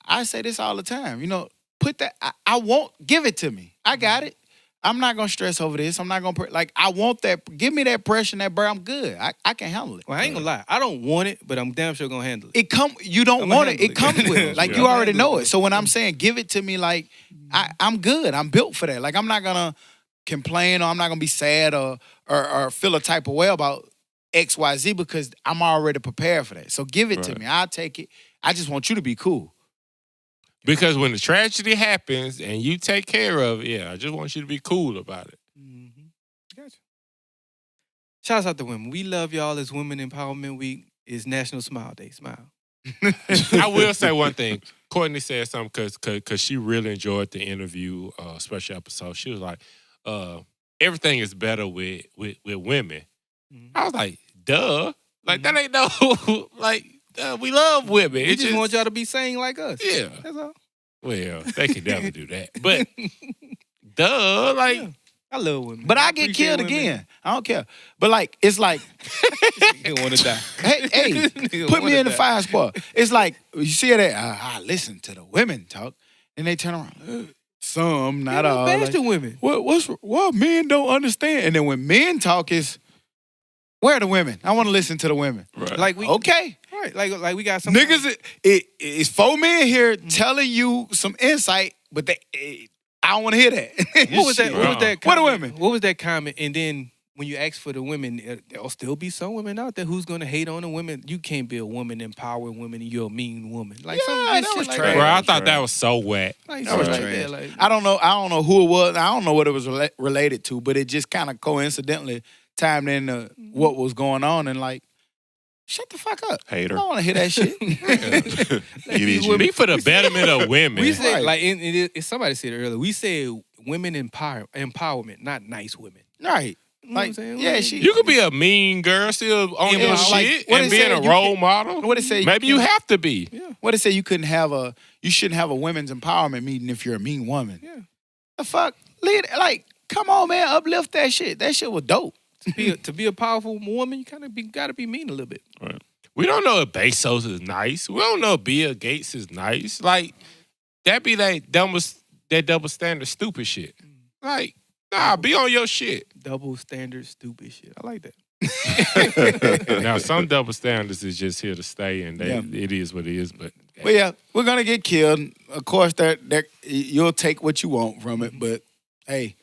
I say this all the time, you know, put that. I won't give it to me. I got it. I'm not gonna stress over this. I'm not gonna like. I want that. Give me that pressure, and that burn. I'm good. I can handle it. Well, I ain't gonna lie. I don't want it, but I'm damn sure gonna handle it. You don't I'ma want it. handle It comes with it. Like Yeah. you already know it. So when I'm saying give it to me, like I'm good. I'm built for that. Like I'm not gonna complain or I'm not gonna be sad or feel a type of way about X, Y, Z because I'm already prepared for that. So give it to me. I'll take it. I just want you to be cool. Because when the tragedy happens and you take care of it, I just want you to be cool about it. Gotcha. Shouts out to women. We love y'all. It's Women Empowerment Week. It's National Smile Day. Smile. I will say one thing. Courtney said something because she really enjoyed the interview, special episode. She was like, everything is better with women. I was like, duh. Like, that ain't no, like, we love women. We just want y'all to be saying like us. Yeah. That's all. Well, they could never do that. But, duh, like. Yeah. I love women. But I get appreciate killed women. again. I don't care. But like, it's like, You want to die. hey, Nigga put me wanna in the die. fire spot. It's like, you see that, I listen to the women talk, and they turn around. Some, not all. Bash Like, the women. what men don't understand? And then when men talk, is where are the women? I want to listen to the women. Right. Like we Okay. right. Like we got some Niggas, it's 4 men here telling you some insight, but I don't want to hear that. What was that? What was that? What are comment? women? What was that comment? And then when you ask for the women, there'll still be some women out there who's gonna hate on the women. You can't be a woman empowering women, and you're a mean woman. Like some Yeah, shit that was like trash. that. Bro, I thought that was so whack. Like, That was shit trash. like that, like- I don't know who it was. I don't know what it was related to, but it just kind of coincidentally timed into what was going on, and like, shut the fuck up. Hater. I don't want to hear that shit. It is you. Be for the betterment of women. We said Right. like somebody said it earlier. We said women empowerment, not nice women. Right. You know what I'm Like, saying? yeah, Like, she. You could be a mean girl still on Yeah, your like, shit what and they being say, a you role can't- model. What it say? Maybe you have to be. What it say? You shouldn't have a women's empowerment meeting if you're a mean woman. Yeah. The fuck? Like, come on, man, uplift that shit. That shit was dope. To be a powerful woman, you kind of gotta be mean a little bit. Right. We don't know if Bezos is nice. We don't know if Bill Gates is nice. Like, that be that double standard stupid shit. Like, nah, be on your shit. Double standard, stupid shit. I like that. Now, some double standards is just here to stay, and it is what it is. But yeah, we're gonna get killed. Of course, that you'll take what you want from it, but hey,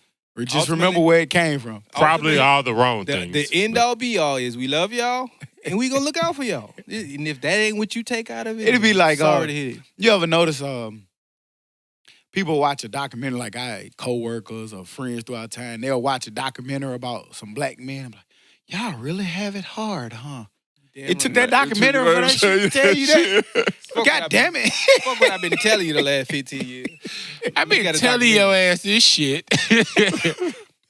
just remember where it came from. probably all the wrong things. The end all be all is we love y'all and we gonna look out for y'all. And if that ain't what you take out of it, It'd be like, sorry to hear it. You ever notice people watch a documentary, like co-workers or friends throughout time, they'll watch a documentary about some black men. I'm like, y'all really have it hard, huh? Damn It took right. that documentary for that shit to tell you that. God damn it. Fuck what I've been telling you the last 15 years. I've been telling your ass this shit.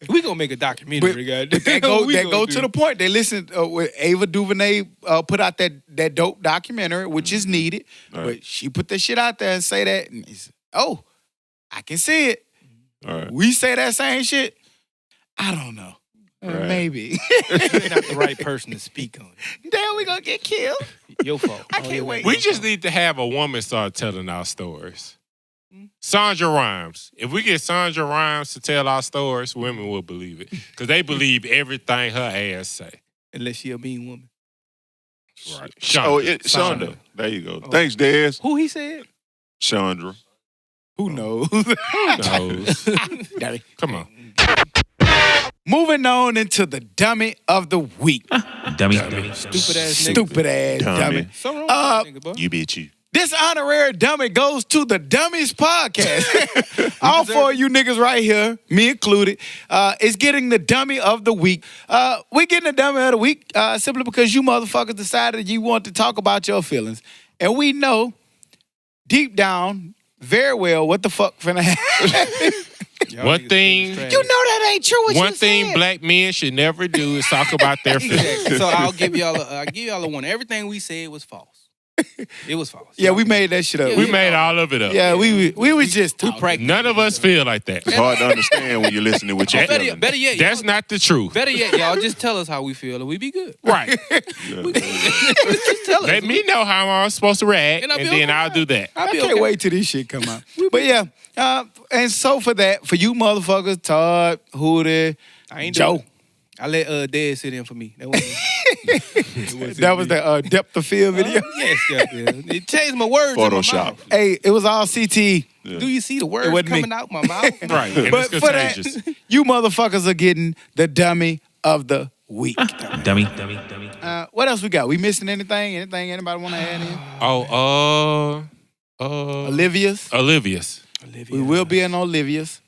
We gonna make a documentary, But that go to the point. They listen with Ava DuVernay put out that dope documentary, which is needed. Right. But she put that shit out there and say that, and it's, oh, I can see it. All right. We say that same shit. I don't know. Right. Maybe. You're not the right person to speak on it. Damn, we gonna get killed. Your fault. I can't wait. We just need to have a woman start telling our stories. Sandra Rhimes. If we get Sandra Rhimes to tell our stories, women will believe it. Because they believe everything her ass say. Unless she a mean woman. Right. Shonda. There you go. Thanks, Dez. Who he said? Chandra. Who knows? Who knows? Daddy. Come on. Moving on into the dummy of the week. Dummy. Stupid ass nigga. Stupid ass dummy. So wrong with that nigga, boy. You bitch you. This honorary dummy goes to the Dummies Podcast. All four of you niggas right here, me included, is getting the dummy of the week. We're getting the dummy of the week simply because you motherfuckers decided you want to talk about your feelings. And we know deep down very well what the fuck finna happen. One thing, You know that ain't true what you one thing said. black men should never do is talk about their feelings. Exactly. So I'll give y'all a one. Everything we said was false. It was false. Yeah, we made that shit up. Yeah, We made all of it up. Yeah, we was just talking. None of us feel like that. It's hard to understand when you're listening with your feelings. Better yet, That's not the truth. better yet, y'all just tell us how we feel and we be good. Right. Just tell us. Let me know how I'm supposed to react, And I'll and be then okay. I'll do that. I'll I be can't okay. wait till this shit come out. But yeah, and so for you motherfuckers, Todd, Hootie, I ain't Joe. do it. I let Dez sit in for me. That That was the depth of field video. Yes, goddamn. It changed my words in my Photoshop. mouth. Hey, it was all CT. Do you see the words wasn't me. coming out my mouth? Right. And But it's for that, contagious. you motherfuckers are getting the dummy of the week. Dummy. What else we got? We missing anything? Anything anybody want to add in? Olivia's. Olivia's. We will be in Olivia's.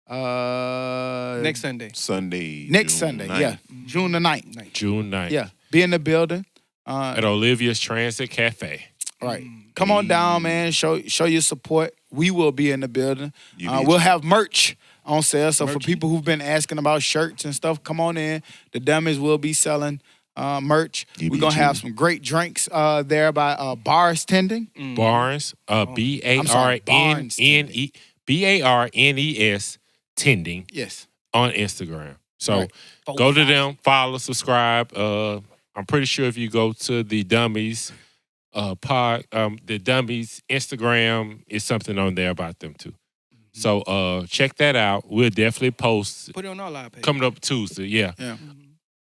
Next Sunday. Next Sunday, 9th. yeah. June the 9th. June 9th. Yeah. Be in the building. At Olivia's Transit Cafe. Right. Come on down, man. Show your support. We will be in the building. You be- We'll have merch on sale. So for people who've been asking about shirts and stuff, come on in. The Dummies will be selling merch. You We're be going to have choosing. some great drinks there by Bars Tending. Barnes. BARNES Tending Yes. on Instagram. So Right. go to them, follow, subscribe. I'm pretty sure if you go to the Dummies the Dummies Instagram is something on there about them too. So check that out. We'll definitely post Put it on all our pages. coming up Tuesday. Yeah. Yeah.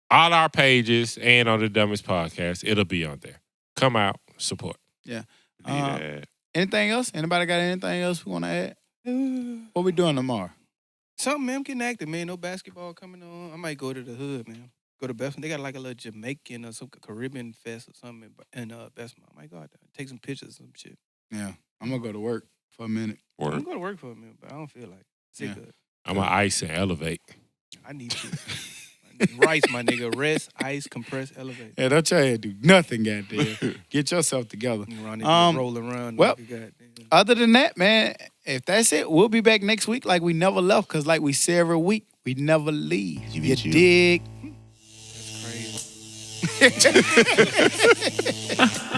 All our pages and on the Dummies Podcast, it'll be on there. Come out, support. Need that. Anything else? Anybody got anything else we want to add? What we doing tomorrow? Something, man. I'm getting active, man. No basketball coming on. I might go to the hood, man. Go to Bessemer. They got like a little Jamaican or some Caribbean fest or something in Bessemer. I might go out there, take some pictures, some shit. Yeah. I'm going to go to work for a minute. I'm Work. going to work for a minute, but I don't feel like it. Sick Yeah. of it. I'm gonna ice and elevate. I need to. Rice, my nigga. Rest, ice, compress, elevate. Yeah, don't try to do nothing, goddamn. Get yourself together. Around there, roll around. well, nigga, goddamn. Other than that, man, if that's it, we'll be back next week like we never left. Because like we say every week, we never leave. You You be dig? That's crazy.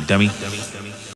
Dummy.